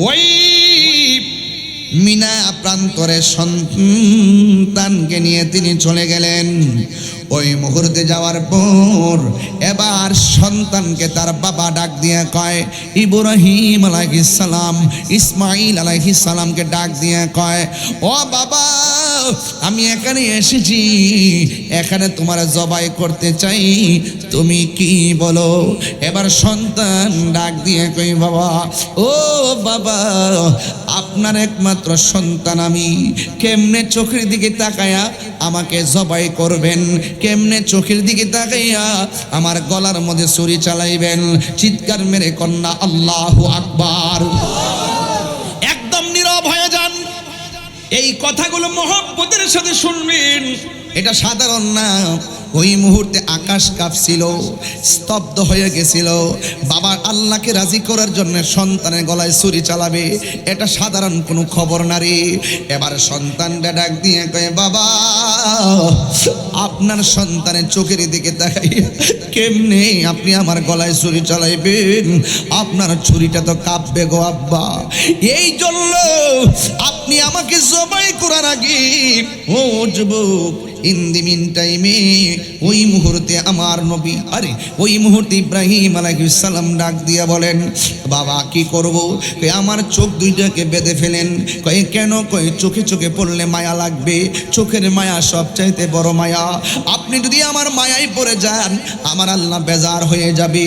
ওই মিনা প্রান্তরে সন্তানকে নিয়ে তিনি চলে গেলেন। ওই মুহূর্তে যাওয়ার পর এবার সন্তানকে তার বাবা ডাক দিয়ে কয়, ইব্রাহিম আলাইহিস সালাম ইসমাইল আলাইহিস সালামকে ডাক দিয়ে কয়, ও বাবা, আমি এখানে এসেছি, এখানে তোমার জবাই করতে চাই, তুমি কি বলো? এবার সন্তান ডাক দিয়ে কই, বাবা, ও বাবা, আপনার একমাত্র সন্তান আমি, কেমনে চোখের দিকে তাকায়া আমাকে জবাই করবেন? কেমনে চোখের দিকে তাকাইয়া আমার গলার মধ্যে ছুরি চালাইবেন? চিৎকার মেরে কন্যা আল্লাহু আকবার। একদম নীরব হয়ে যান। এই কথাগুলো মহব্বতের সাথে শুনবেন, এটা সাধারণ না। ওই মুহূর্তে আকাশ কাঁপছিল, স্তব্ধ হয়ে গেছিল। বাবা আল্লাহকে রাজি করার জন্য সন্তানের গলায় ছুরি চালাবে, এটা সাধারণ কোনো খবর না রে। এবার সন্তানটা ডাক দিয়ে কয়, বাবা, আপনার সন্তানের চোখের দিকে তাকাই কেমনে আপনি আমার গলায় ছুরি চালাইবেন? আপনার ছুরিটা তো কাঁপবে গো আব্বা। এই জন্য আপনি আমাকে জবাই করার আগে, ও যুবক, ইন দি মিন টাইমে ওই মুহূর্তে আমার নবী, ওই মুহূর্তে ইব্রাহিম আলাইহিস সালাম ডাক দিয়া বলেন, বাবা কি করব? আমার চোখ দুইটাকে বেঁধে ফেলেন। কয়ে কেন? কয়ে চোখে চোখে পড়লে মায়া লাগবে, চোখের মায়া সবচাইতে বড় মায়া। আপনি যদি আমার মায়ায় পড়ে যান, আমার আল্লাহ বেজার হয়ে যাবে।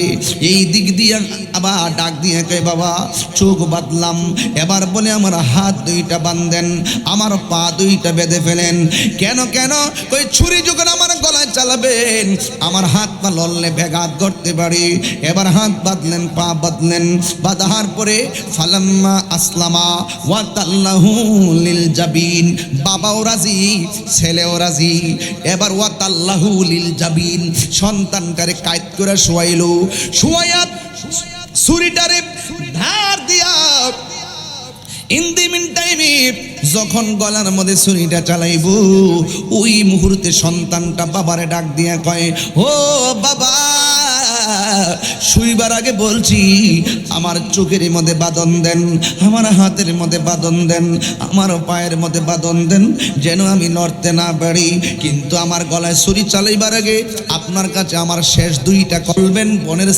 এই দিক দিয়ে আবার ডাক দিয়ে কয়ে, বাবা চোখ বাঁধলাম। এবার বলে আমার হাত দুইটা বাঁধেন, আমার পা দুইটা বেঁধে ফেলেন। কেন কেন? কই ছুরি যখন আমার গলায় চালাবেন, আমার হাত পা লড়লে ব্যাঘাত করতে পারি। এবার হাত বাঁধলেন, পা বাঁধলেন। বাঁধার পরে ফালাম্মা আসলামা ওয়া তাল্লাহু লিল জাবিন, বাবাও রাজি, ছেলেও রাজি। এবার ওয়া তাল্লাহু লিল জাবিন, সন্তানটারে কায়দ করে শোয়াইলো। শোয়াইয়া ছুরিটারে ধার দিয়া ইন দি মিন টাইমে যখন গলার মধ্যে ছুরিটা চালাইব, ওই মুহূর্তে সন্তানটা বাবারে ডাক দিয়া কয়, ও বাবা, শুইবার আগে বলছি আমার চোখের মধ্যে বাঁধন দেন, আমার হাতের মধ্যে বাঁধন দেন, আমার পায়ের মধ্যে বাঁধন দেন, যেন আমি নড়তে না পারি। কিন্তু আমার গলায় ছুরি চালাইবার আগে আপনার কাছে আমার শেষ দুইটা করবেন, বনের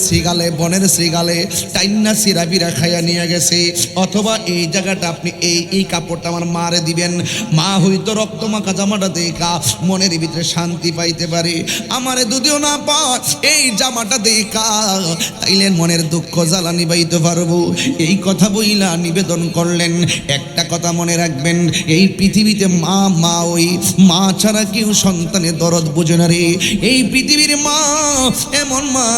শ্রীগালে টাইন্না সিরাবিরা খাইয়া নিয়ে গেছে, অথবা এই জায়গাটা আপনি এই কাপড়টা আমার মারে দিবেন। মা হয়তো রক্তমাখা জামাটা দেখা মনের ভিতরে শান্তি পাইতে পারে। আমারে যদিও না পায় এই জামাটা দেখা, তাইলে মনের দুঃখ জ্বালা নিবাইতে পারবো। এই কথা বইলা নিবেদন করলেন। একটা কথা মনে রাখবেন, এই পৃথিবীতে মা ওই মা ছাড়া কেউ সন্তানের দরদ বুঝে না রে। এই পৃথিবীর মা এমন মা,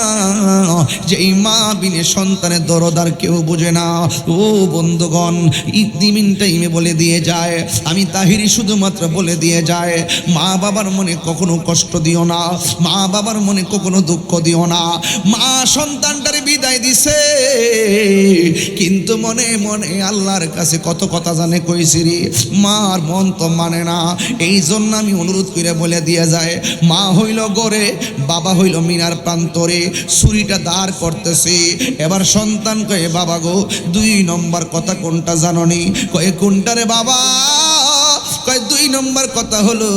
যে এই মা বিনে সন্তানের দরদ আর কেউ বুঝে না। ও বন্ধুগণ, ইদিমিন টাইমে বলে দিয়ে যায়, আমি তাহিরি শুধুমাত্র বলে দিয়ে যায়, মা বাবার মনে কখনো কষ্ট দিও না, মা বাবার মনে কখনো দুঃখ দিও না। মা সন্তানটারে বিদায় দিছে, কিন্তু মনে মনে আল্লাহর কাছে কত কথা জানে কইছি রে, মার মন তো মানে না। এই জন্য আমি অনুরোধ করে বলে দিয়ে যায়, মা হইল গড়ে, বাবা হইল মিনার প্রান্তরে, ছুরিটা দাঁড় করতেছে। এবার সন্তান কয়ে, বাবা গো, 2 নম্বর কথা কোনটা জাননি? কয়ে কোনটা রে বাবা? কয় 2 নম্বর কথা হলো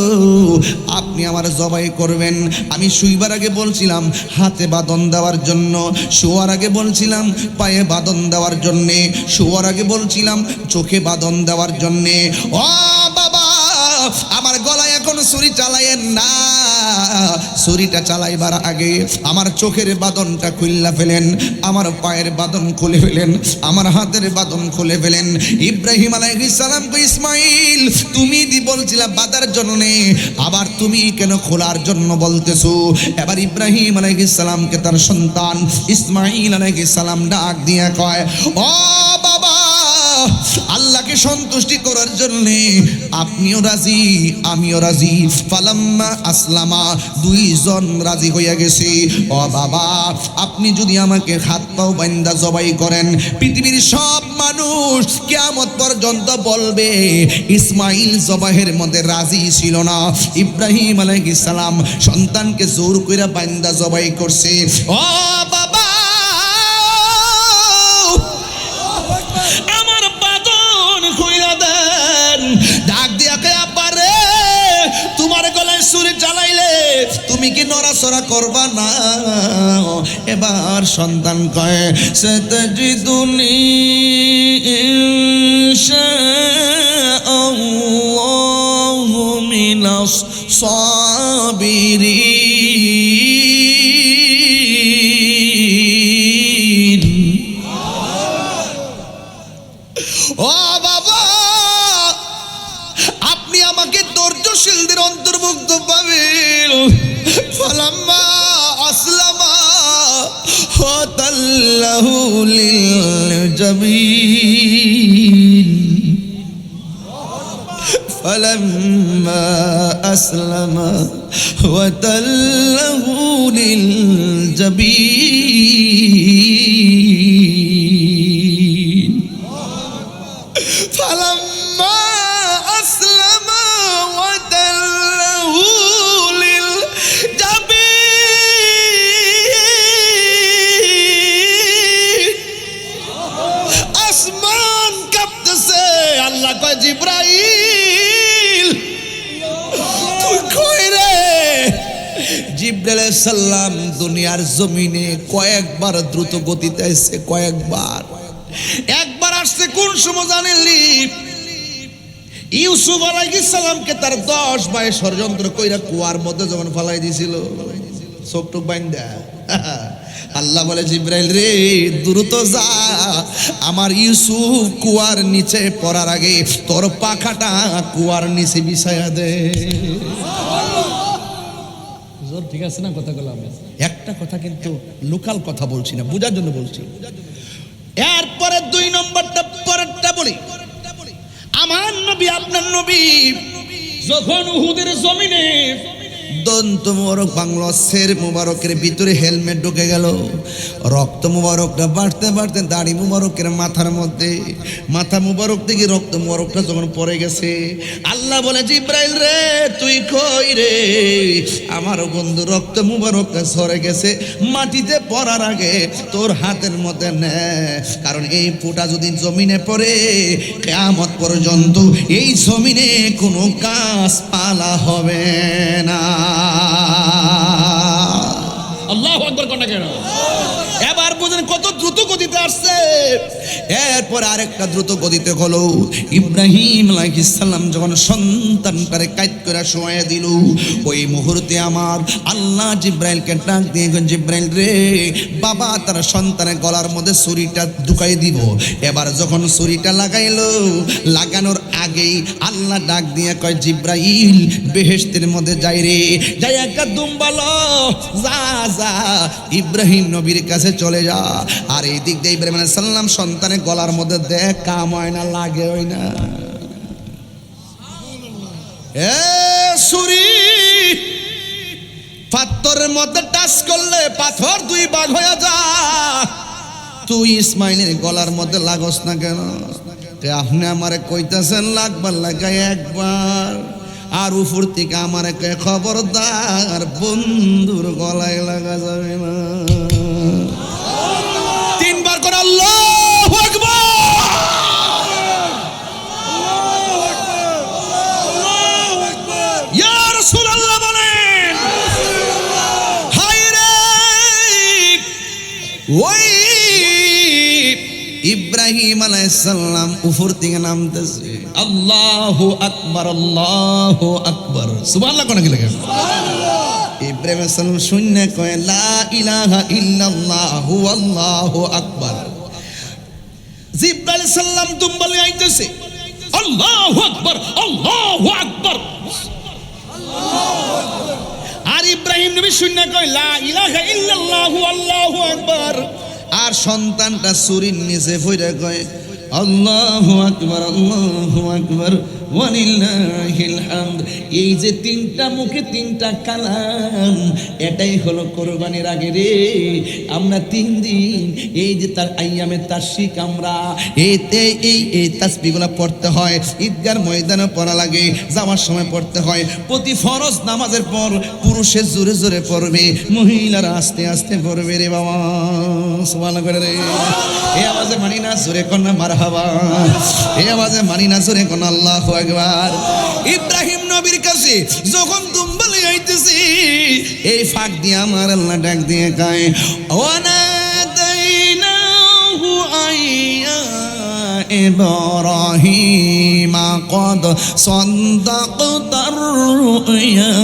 আপনি আমার জবাই করবেন। আমি শুইবার আগে বলছিলাম হাতে বাঁধন দেওয়ার জন্য, শোয়ার আগে বলছিলাম পায়ে বাঁধন দেওয়ার জন্যে, শোয়ার আগে বলছিলাম চোখে বাঁধন দেওয়ার জন্যে। ও বাবা, আমার গলায় এখন ছুরি চালাইয়েন না। ছুরিটা চালাইবার আগে আমার চোখের বাঁধনটা খুললা ফেলেন, আমার পায়ের বাঁধন খুলে ফেলেন, আমার হাতের বাঁধন খুলে ফেলেন। ইব্রাহিম আলাইহিস সালাম কই, ইসমাইল তুমি বলছিলা বাঁধার জন্য, আবার তুমি কেন খোলার জন্য বলতেছো? এবার ইব্রাহিম আলাইহিস সালামকে তার সন্তান ইসমাইল আলাইহিস সালাম ডাক দিয়া কয়, ও বাবা, আল্লাহকে সন্তুষ্টি করার জন্য আপনিও রাজি, আমিও রাজি। ফালাম্মা আসলামা, 2 জন রাজি হইয়া গেছে। ও বাবা, আপনি যদি আমাকে হাত পাও বান্দা জবাই করেন, পৃথিবীর সব মানুষ কিয়ামত পর্যন্ত বলবে ইসমাইল জবাহের মধ্যে রাজি ছিল না। ইব্রাহিম আলাইহিস সালাম সন্তানকে জোর কইরা বান্দা জবাই করছে। ও বাবা, আমার তুমি কি নড়াচড়া করবা না? এবার সন্তান কয় সাতাজিদুনি ইনশাআল্লাহু মিনাস সাবিরিন। ও বাবা, আপনি আমাকে ধৈর্যশীলদের অন্তর্ভুক্ত পাবেন। ফালাম্মা আসলামা ওয়া তাল্লাহু লিল জাবিন। ফালাম্মা আসলামা ওয়া তাল্লাহু লিল জাবিন। ফালাম্মা আসলামা ওয়া তাল্লাহু লিল জাবিন। আসমান কাঁপতেছে। আল্লাহ কয় জিবরাইল তুই কই রে? জিবরাইল আলাইহিস সালাম দুনিয়ার জমিনে কয়েকবার দ্রুত গতিতে আসছে, কয়েকবার। একবার আসছে কোন সময় জানেননি? ইউসুফ আলাইহিস সালামকে তার 10 ভাই ষড়যন্ত্র কইরা কুয়ার মধ্যে যখন ফালাই দিছিল, চোখটুক বাইন্দা, আল্লাহ বলে জিবরাইল রে দ্রুত যা, আমার ইউসুফ কুয়ার নিচে পড়ার আগে তোর পাখাটা কুয়ার নিচে বিছায়া দে। ঠিক আছে না কথাগুলো? আমি একটা কথা কিন্তু লোকাল কথা বলছি না, বোঝার জন্য বলছি। এরপরে 2 নম্বরটা পরেরটা বলি। আমার নবী, আপনার নবী যখন উহুদের জমিনে দন্ত মুবারক বাংলা শের মুবারকের ভিতরে হেলমেট ঢুকে গেল, রক্ত মুবারকটা বাড়তে বাড়তে দাড়ি মুবারকের মাথার মধ্যে, মাথা মুবারক থেকে রক্ত মুবারকটা যখন পড়ে গেছে, আল্লাহ বলে জিবরাইল রে তুই কই রে? আমার বন্ধু রক্ত মুবারকটা সরে গেছে, মাটিতে পড়ার আগে তোর হাতের মধ্যে নে, কারণ এই ফোঁটা যদি জমিনে পড়ে কিয়ামত পর্যন্ত এই জমিনে কোনো গাছপালা হবে না। আল্লাহু আকবার কোন কেন? এবার বুঝেন কত দ্রুত গতিতে আসছে। এরপর আরেকটা দ্রুত গতিতে হলো, ইব্রাহিম আলাইহিস সালাম যখন সন্তানটারে কাইত করে শোয়া দিল, ওই মুহূর্তে আমার আল্লাহ জিব্রাইলকে ডাক দিয়ে জিব্রাইল রে, বাবা তার সন্তানের গলার মধ্যে ছুরিটা ঢুকাই দিব। এবার যখন ছুরিটা লাগাইলো, লাগানোর আগেই আল্লাহ ডাক দিয়ে কয় জিব্রাইল বেহেশতের মধ্যে যাই রে, যাই একটা দুম্বালো, যা যা ইব্রাহিম নবীর কাছে চলে যা। আর এই দিক দিয়ে ইব্রাহিম আলাইহিস সালাম সন্তানের গলার মধ্যে দেখ কাম হয় না, লাগে হয় না। এ ছুরি পাথরের মধ্যে টাচ করলে পাথর 2 ভাগ হয়ে যা। তুই ইসমাইলের গলার মধ্যে লাগস না কেন? আপনি আমারে কইতাছেন লাগবার লাগাই একবার, আর উপর থেকে আমার খবরদার বন্ধুর গলায় লাগা যাবে না। 3 বার করে আল্লাহু আকবার। ইয়া রাসূলুল্লাহ বলেন, হায় রে ওই ইব্রাহিম আলাইহিস সালাম উপর থেকে নামতেছে, আল্লাহু আকবার, আল্লাহু আকবার, সুবহানাল্লাহ কোন কি লাগে? ইব্রাহিম আলাইহিস সালাম শূন্য কয় লা ইলাহা ইল্লাল্লাহু আল্লাহু আকবার। জিবরাইল আলাইহিস সালাম দুম্বলে আইতেছে, আল্লাহু আকবার, আল্লাহু আকবার, আল্লাহু আকবার। আর ইব্রাহিম নবী শূন্য কয় লা ইলাহা ইল্লাল্লাহু আল্লাহু আকবার। আর সন্তানটা ছুরির নিচে পড়ে কয় আল্লাহু আকবার, আল্লাহু আকবার, ওয়ালিল্লাহিল হামদ। এই যে 3টা মুখে 3টা কালাম, এটাই হলো কোরবানির আগে রে। আমরা 3 দিন এই যে তার আইয়ামে তাশরিক, আমরা এই তাসবিহগুলো পড়তে হয়। ঈদগার ময়দানে পড়া লাগে, যাওয়ার সময় পড়তে হয়। প্রতি ফরজ নামাজের পর পুরুষে জোরে জোরে পড়বে, মহিলারা আস্তে আস্তে পড়বে রে বাবা। সুবহানাল্লাহ করে রে। এই আওয়াজে মানি না, জোরে কন্যা মারহাবা। এই আওয়াজে মানি না, জোরে কন্যা আল্লাহু আকবার। ইব্রাহিম নবীর কাছে যখন দুম্বালে আইতেছে, এই ফাঁক দিয়ে আমার আল্লাহ ডাক দিয়ে কয় ওয়ানাদাইনাহু আইয়া ইব্রাহিম قد صدقت الرؤيا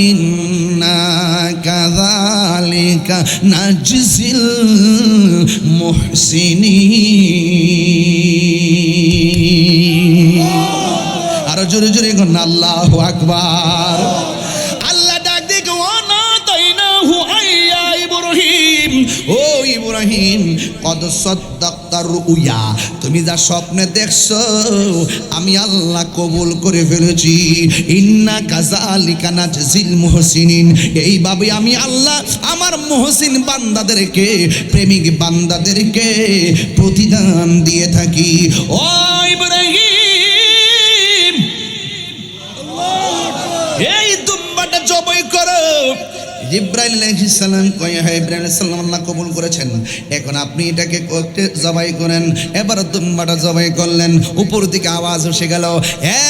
إنا كذلك نجزي المحسنين আরো জোরে জোরে কোন আল্লাহু আকবার আল্লাহ ডাক দিয়ে ওয়ানাদাইনাহু আইয়া ইব্রাহিম ও ইব্রাহিম কদ সাদ্দাক্তার রুয়া তুমি যা স্বপ্নে দেখছো আমি আল্লাহ কবুল করে ফেলেছি ইন্না কাযালিকা নাজজিল মুহসিনিন এইভাবে আমি আল্লাহ আমার মুহসিন বান্দাদেরকে প্রেমিক বান্দাদেরকে প্রতিদান দিয়ে থাকি ও ইব্রাহিম এই দুম্বাটা জবাই করো ইব্রাহিম আলাইহিস সালাম কয় হে ইব্রাহিম আলাইহিস সালাম আল্লাহ কবুল করেছেন এখন আপনি এটাকে জবাই করেন এবার দুম্বাটা জবাই করলেন উপর থেকে আওয়াজ এসে গেল হে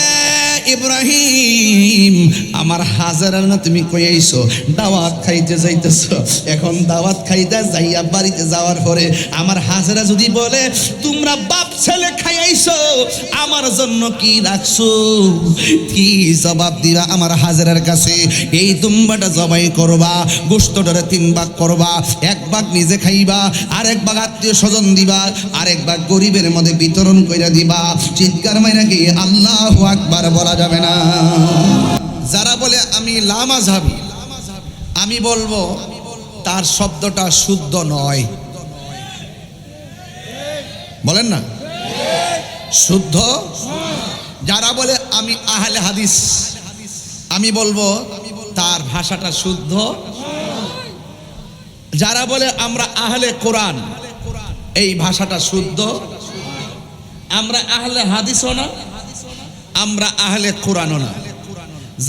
ইব্রাহিম আমার হাজারা না তুমি কই আইছো দাওয়াত খাইতে যাইতেছো এখন দাওয়াত খাইতে যাইয়া বাড়িতে যাওয়ার পরে আমার হাজারা যদি বলে তোমরা বাপ ছেলে খাই আইছো আমার জন্য কি রাখছো কি জবাব দিবা আমার হাজারার কাছে এই দুম্বাটা জবাই করবা গোশতটারে 3 ভাগ করবা 1 ভাগ নিজে খাইবা আর 1 ভাগ আত্মীয় স্বজন দিবা আর 1 ভাগ গরিবের মধ্যে বিতরণ কইরা দিবা চিৎকার মাইরা কি আল্লাহু আকবার বলা যাবে না যারা বলে আমি লামাযহাবী আমি বলবো তার শব্দটা শুদ্ধ নয় বলেন না শুদ্ধ যারা বলে আমি আহলে হাদিস আমি বলবো তার ভাষাটা শুদ্ধ যারা বলে আমরা আহলে কোরআন এই ভাষাটা শুদ্ধ আমরা আহলে হাদিসও না আমরা আহলে কোরআনও না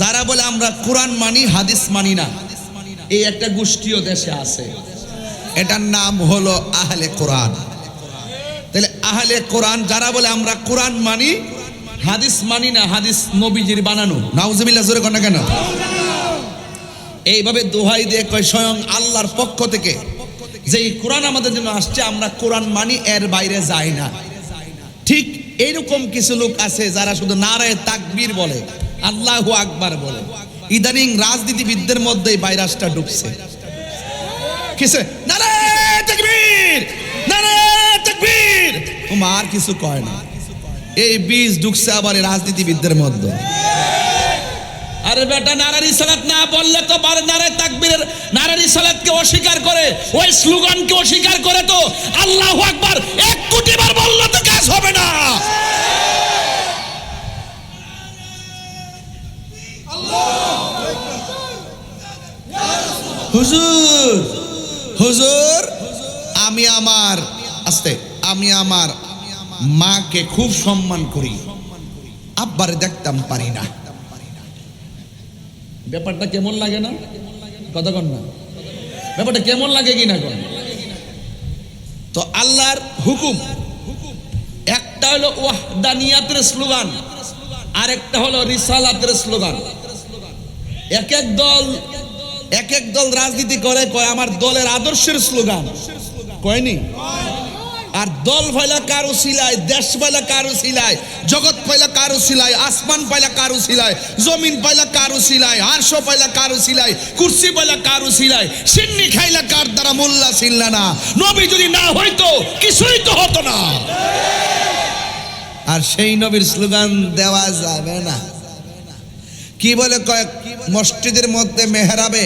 যারা বলে আমরা কোরআন মানি হাদিস মানি না এই একটা গোষ্ঠীও দেশে আছে এটার নাম হলো আহলে কোরআন তাহলে আহলে কোরআন যারা বলে আমরা কোরআন মানি হাদিস মানি না হাদিস নবীজির বানানো নাউজুবিল্লাহ জোরে কোন না কেন এইভাবে দোহাই দিয়ে কয় স্বয়ং আল্লাহর পক্ষ থেকে যে কোরআন আমাদের জন্য আসছে আমরা কোরআন মানি এর বাইরে যাই না ঠিক এইরকম কিছু লোক আছে যারা শুধু নারায়ে তাকবীর বলে আল্লাহু আকবার বলে ইদানিং রাজনীতিবিদদের মধ্যে এই ভাইরাসটা ঢুকছে কিসে নারায়ে তাকবীর তোমার কিছু কয় না এই বীজ ঢুকছে আবার রাজনীতিবিদদের মধ্যে আরে বেটা নারায়ে রিসালাত না বললে তো বার নারায়ে তাকবীরের নারায়ে রিসালাতকে অস্বীকার করে ওই স্লোগানকে অস্বীকার করে তো আল্লাহু আকবার 1 কোটি বার বললে তো কাজ হবে না হুজুর আমি আমার মাকে খুব সম্মান করি আব্বারে দেখতাম পারি না ব্যাপারটা কেমন লাগে না কথা কন না ব্যাপারটা কেমন লাগে কিনা কন তো আল্লাহর হুকুম একটা হলো ওয়াহদানিয়াতের স্লোগান আর একটা হলো রিসালাতের স্লোগান এক এক দল রাজনীতি করে কয় আমার দলের আদর্শের স্লোগান কয়নি আর দল পাইলা কারো সিলাই দেশ পাইলা কারো সিলাই জগৎ পাইলা কারো সিলাই আসমান পাইলা কারো সিলাই জমিন পাইলা কারো সিলাই আরশ পাইলা কারো সিলাই কুরসি পাইলা কারো সিলাই সিন্নি খাইলা কার দ্বারা মোল্লা ছিলা না নবী যদি না হইতো কিছুই তো হতো না আর সেই নবীর স্লোগান দেওয়া যাবে না কি বলে কয়েক মসজিদের মধ্যে মেহরাবে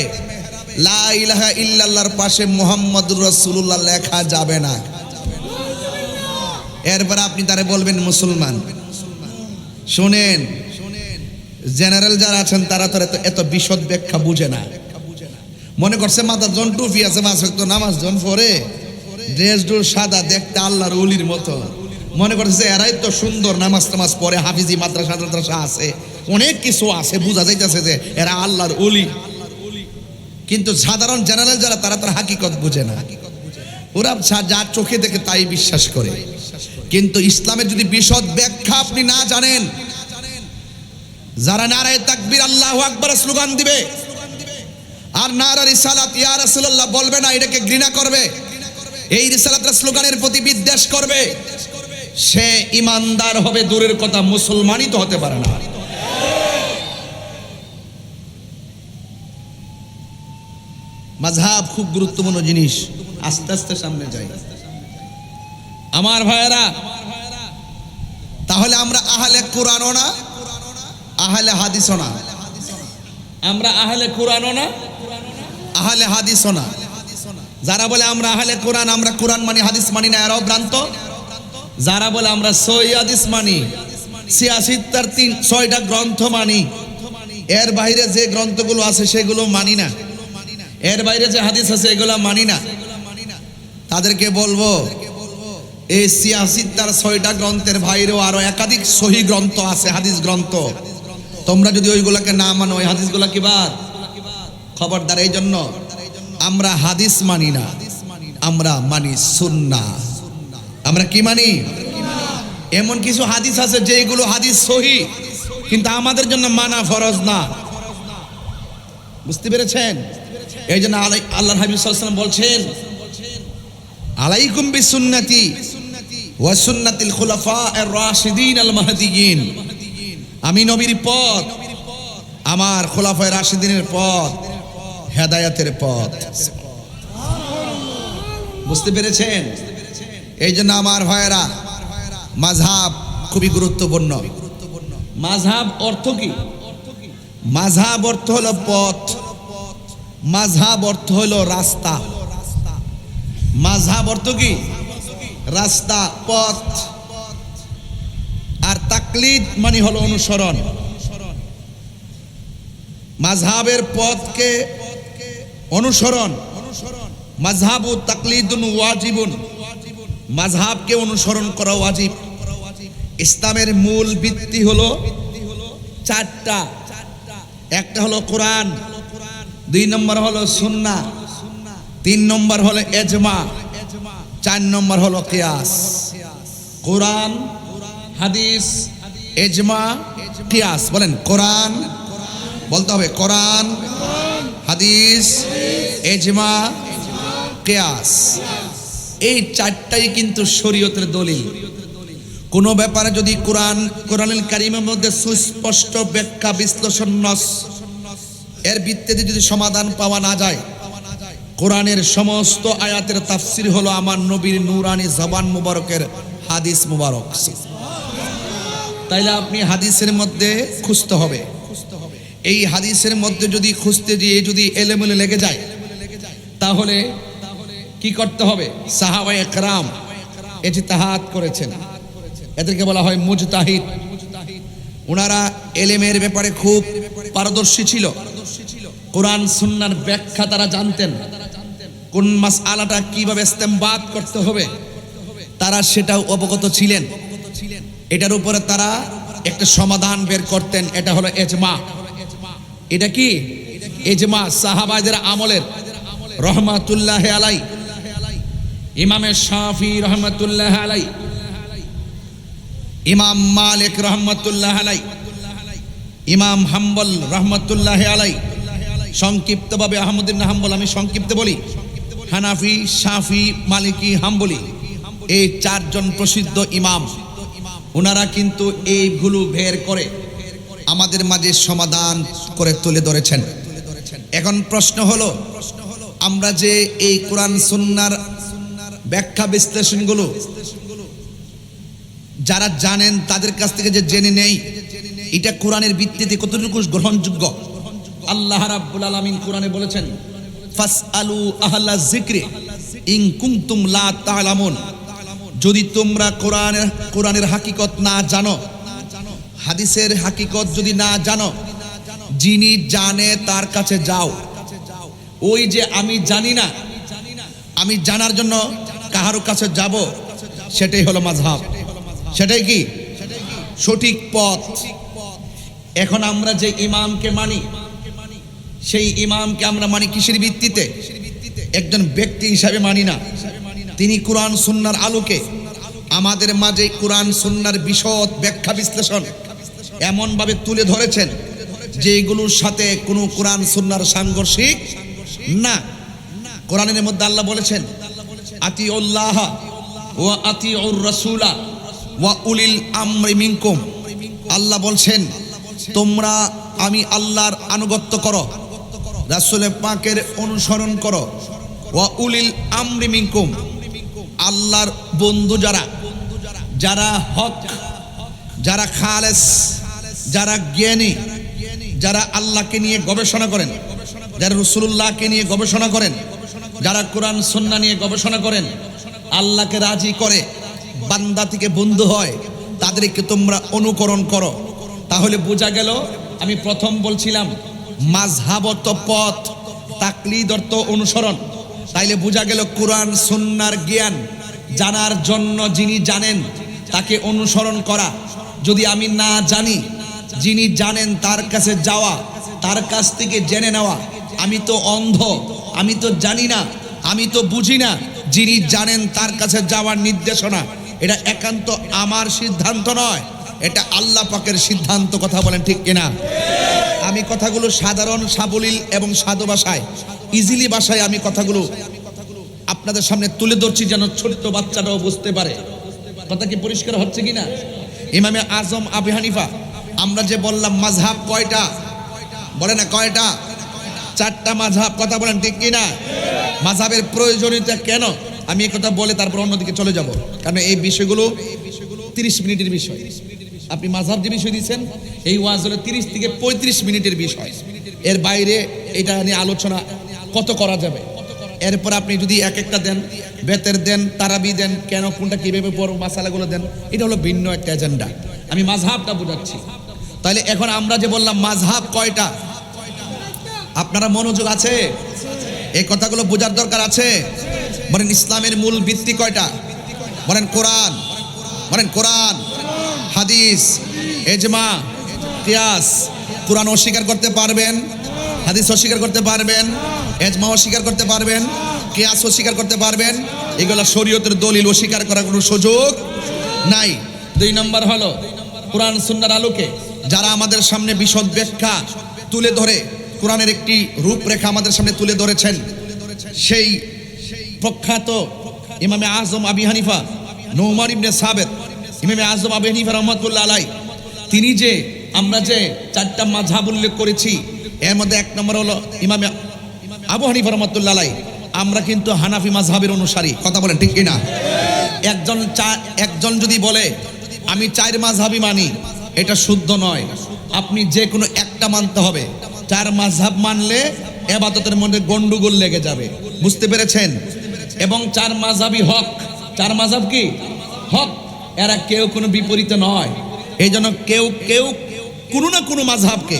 লা ইলাহা ইল্লাল্লাহর পাশে মুহাম্মাদুর রাসূলুল্লাহ লেখা যাবে না এরপর আপনি তারে বলবেন মুসলমান শুনেন জেনারেল যারা আছেন তারা তো এত বিশদ ব্যাখ্যা বুঝে না মনে করছে মাথা জন টুপি আছে মাস তো নামাজ জন পড়ে ড্রেস ডুল সাদা দেখতে আল্লাহর ওলির মতো মনে করছে এরাই তো সুন্দর নামাজ টামাজ পড়ে হাফিজি মাদ্রাসা আছে অনেক কিছু আছে বোঝা যাইতেছে যে এরা আল্লাহর ওলি কিন্তু সাধারণ জেনারেল যারা তারা তার হাকিকত বুঝে না ওরা যা চোখে দেখে তাই বিশ্বাস করে কিন্তু ইসলামের যদি বিশদ ব্যাখ্যা আপনি না জানেন যারা নারায়ে তাকবীর আল্লাহু আকবার স্লোগান দিবে আর নারা রিসালাত ইয়া রাসূলুল্লাহ বলবে না, এটাকে ঘৃণা করবে, এই রিসালাতের স্লোগানের প্রতি বিদ্বেষ করবে, সে ইমানদার হবে দূরের কথা, মুসলমানই তো হতে পারে না। মাযহাব খুব গুরুত্বপূর্ণ জিনিস। আস্তে আস্তে সামনে যাই আমার ভাইয়েরা। তাহলে আমরা আহলে কোরআনও না, আহলে হাদিসও না। আমরা আহলে কোরআনও না, আহলে হাদিসও না। যারা বলে আমরা আহলে কোরআন, আমরা কোরআন মানি হাদিস মানি না, এরাও ভ্রান্ত। যারা বলে আমরা সহিহ হাদিস মানি, 6টা গ্রন্থ মানি, এর বাইরে যে গ্রন্থগুলো আছে সেগুলো মানি না, এর বাইরে যে হাদিস আছে এগুলো মানি না, তাদেরকে বলবো এই 6টা গ্রন্থের বাইরেও আরো একাধিক সহিহ গ্রন্থ আছে, হাদিস গ্রন্থ। তোমরা যদি ওইগুলোকে না মানো, ওই হাদিসগুলো কি বাদ? খবরদার। এই জন্য আমরা হাদিস মানি না, আমরা মানি সুন্নাহ। আমরা কি মানি? এমন কিছু হাদিস আছে যেগুলো হাদিস সহিহ, কিন্তু আমাদের জন্য মানা ফরজ না। বুঝতে পেরেছেন? এই জন্য আল্লাহর হাবিব সাল্লাল্লাহু আলাইহি ওয়াসাল্লাম বলছেন, আলাইকুম বিসুন্নতি ওয়া সুন্নাতিল খুলাফায়ে রাশিদিন আল মাহদিয়িন। আমি নবীর পথ, আমার খুলাফায়ে রাশিদিনের পথ, হেদায়েতের পথ। বুঝতে পেরেছেন? এই জন্য আমার ভাইয়েরা, মাযহাব খুবই গুরুত্বপূর্ণ। মাযহাব অর্থ কি? মাযহাব অর্থ হলো পথ, মাযহাব অর্থ হলো রাস্তা। মাযহাব অর্থ কি? রাস্তা, পথ। আর তাকলিদ মানে হলো অনুসরণ। মাযহাবের পথকে অনুসরণ, মাযহাবু তাকলিদুন ওয়াজিবুন, মাযহাবকে অনুসরণ করা ওয়াজিব। ইসলামের মূল ভিত্তি হলো 4টা। একটা হলো কোরআন, 2 নম্বর হলো সুন্নাহ, 3 নম্বর হলো ইজমা, 4 নম্বর হলো কিয়াস। কোরআন, হাদিস, ইজমা, কিয়াস। বলেন কোরআন, বলতে হবে কোরআন, হাদিস, ইজমা, কিয়াস। এই 4টাই কিন্তু শরীয়তের দলিল। কোন ব্যাপারে যদি কোরআনুল কারীমের মধ্যে সুস্পষ্ট ব্যাখ্যা, বিশ্লেষণ, নস এর ভিত্তিতে যদি সমাধান পাওয়া না যায়, কোরআনের সমস্ত আয়াতের তাফসীর হলো আমার নবীর নূরানি জবান মুবারকের হাদিস মুবারক। তাইলে আপনি হাদিসের মধ্যে খুঁজতে হবে। এই হাদিসের মধ্যে যদি খুঁজতে গিয়ে যদি এলেমেলে লেগে যায়, তাহলে কি করতে হবে? সাহাবায়ে কেরাম ইজতিহাদ করেছেন, এদেরকে বলা হয় মুজতাহিদ। ওনারা এলেমের ব্যাপারে খুব পারদর্শী ছিল। কোরআন সুন্নাহর ব্যাখ্যা তারা জানতেন, কোন মাসআলাটা কিভাবে ইস্তেমবাত করতে হবে তারা সেটাও অবগত ছিলেন। এটার উপরে তারা একটা সমাধান বের করতেন, এটা হলো ইজমা। এটা কি? ইজমা সাহাবাদের আমলের। রহমাতুল্লাহ আলাই, ইমামে শাফি রহমাতুল্লাহ আলাই, ইমাম মালিক রহমাতুল্লাহ আলাই, ইমাম হাম্বল রহমাতুল্লাহ আলাই, সংক্ষিপ্তভাবে আহমদ ইবনে হাম্বল আমি সংক্ষিপ্ত বলি, হানাফি, শাফি, মালিকি, হাম্বলি, এই 4 জন প্রসিদ্ধ ইমাম। ওনারা কিন্তু এইগুলো বের করে আমাদের মাঝে সমাধান করে তুলে ধরেছেন। এখন প্রশ্ন হলো, আমরা যে এই কোরআন সুন্নাহর ব্যাখ্যা বিশ্লেষণগুলো যারা জানেন তাদের কাছ থেকে যে জেনে নেই, এটা কোরআনের ভিত্তিতে কতটুকু গ্রহণযোগ্য? আল্লাহ রাব্বুল আলামিন কোরআনে বলেছেন, ফাসআলু আহলা যিকরি ইন কুনতুম লা তা'লামুন। যদি তোমরা কোরআনের হাকিকত না জানো, হাদিসের হাকিকত যদি না জানো, যিনি জানে তার কাছে যাও। ওই যে আমি জানি না, আমি জানার জন্য কাহার কাছে যাব, সেটাই হলো মাযহাব। সেটাই কি? সঠিক পথ। এখন আমরা যে ইমামকে মানি, সেই ইমামকে আমরা মানি কিসের ভিত্তিতে? একজন ব্যক্তি হিসাবে মানি না। তিনি কোরআন সুন্নাহর আলোকে আমাদের মাঝে কোরআন সুন্নাহর বিশদ ব্যাখ্যা বিশ্লেষণ এমন ভাবে তুলে ধরেছেন যেগুলোর সাথে কোনো কোরআন সুন্নাহর সাংঘর্ষিক না, কোরআনের মধ্যে আল্লাহ বলেছেন আতিউল্লাহ ওয়া আতিউর রাসূলা ওয়া উলিল আমরি মিনকুম। আল্লাহ বলছেন তোমরা আমি আল্লাহর আনুগত্য করো, রাসূল পাকের অনুসরণ করো, ওয়া উলিল আমরি মিনকুম, আল্লাহর বন্ধু যারা, যারা হক, যারা খালেস, যারা জ্ঞানী, যারা আল্লাহকে নিয়ে গবেষণা করেন, যারা রাসূলুল্লাহকে নিয়ে গবেষণা করেন, যারা কোরআন সুন্নাহ নিয়ে গবেষণা করেন, আল্লাহকে রাজি করে, বান্দা থেকে বন্ধু হয়, তাদেরকে তোমরা অনুকরণ করো। তাহলে বোঝা গেল, আমি প্রথম বলছিলাম মাযহাব অর্থ পথ, তাকলিদ অর্থ অনুসরণ। তাইলে বোঝা গেল কোরআন সুন্নাহর জ্ঞান জানার জন্য যিনি জানেন তাকে অনুসরণ করা। যদি আমি না জানি, যিনি জানেন তার কাছে যাওয়া, তার কাছ থেকে জেনে নেওয়া। আমি তো অন্ধ, আমি তো জানি না, আমি তো বুঝি না, যিনি জানেন তার কাছে যাওয়ার নির্দেশনা। এটা একান্ত আমার সিদ্ধান্ত নয়, এটা আল্লাহ পাকের সিদ্ধান্ত। কথা বলেন ঠিক কিনা? আমি কথাগুলো সাধারণ সাবলীল এবং সাধু ভাষায়, ইজিলি ভাষায় আমি কথাগুলো আপনাদের সামনে তুলে ধরছি, যেন ছোট্ট বাচ্চাটাও বুঝতে পারে। কথা কি পরিষ্কার হচ্ছে কিনা? ইমামে আজম আবু হানিফা, আমরা যে বললাম মাযহাব কয়টা, বলে না কয়টা? 4টা মাযহাব। কথা বলেন ঠিক কিনা? মাযহাবের প্রয়োজনীয়তা কেন, আমি এই কথা বলে তারপর অন্যদিকে চলে যাব, কারণ এই বিষয়গুলো 30 মিনিটের বিষয়। আপনি মাযহাব যে বিষয় দিচ্ছেন, এই ওয়াজ হলো 30 থেকে 35 মিনিটের বিষয়। এর বাইরে এটা নিয়ে আলোচনা কত করা যাবে। এরপর আপনি যদি এক একটা দেন, বেতের দেন, তারাবি দেন, কেন কোনটা কিভাবে বড় মাসালাগুলো দেন, এটা হলো ভিন্ন একটা এজেন্ডা। আমি মাযহাবটা বোঝাচ্ছি। তাহলে এখন আমরা যে বললাম মাযহাব কয়টা, আপনারা মনোযোগ আছে? এই কথাগুলো বোঝার দরকার আছে। বলেন ইসলামের মূল ভিত্তি কয়টা? বলেন কোরআন, বলেন কোরআন, হাদিস, ইজমা, কিয়াস। কোরআন অস্বীকার করতে পারবেন, হাদিস অস্বীকার করতে পারবেন, ইজমা অস্বীকার করতে পারবেন, কিয়াস অস্বীকার করতে পারবেন। এগুলো শরীয়তের দলিল, অস্বীকার করার কোনো সুযোগ নাই। 2 নম্বর হলো কোরআন সুন্নাহর আলোকে যারা আমাদের সামনে বিশদ ব্যাখ্যা তুলে ধরে, কোরআনের একটি রূপরেখা আমাদের সামনে তুলে ধরেছেন, সেই প্রখ্যাত ইমামে আজম আবু হানিফা নুমান ইবনে সাবিত, ইমামে আজম আবু হানিফা রাহমাতুল্লাহ আলাইহি, তিনি যে আমরা যে 4টা মাযহাব উল্লেখ করেছি, এর মধ্যে 1 নম্বর হলো ইমামে আবু হানিফা রাহমাতুল্লাহ আলাইহি। আমরা কিন্তু হানাফি মাযহাবের অনুসারী। কথা বলেন ঠিক কিনা? একজন যদি বলে আমি 4 মাযহাবই মানি, এটা শুদ্ধ নয়। আপনি যে কোনো একটা মানতে হবে। 4 মাযহাব মানলে ইবাদতের মধ্যে গন্ডগোল লেগে যাবে। বুঝতে পেরেছেন? এবং 4 মাযহাবই হক। 4 মাযহাব কি হক, এরা কেউ কোনো বিপরীতে নয়। এই জন্য কেউ কেউ কোনো না কোনো মাযহাবকে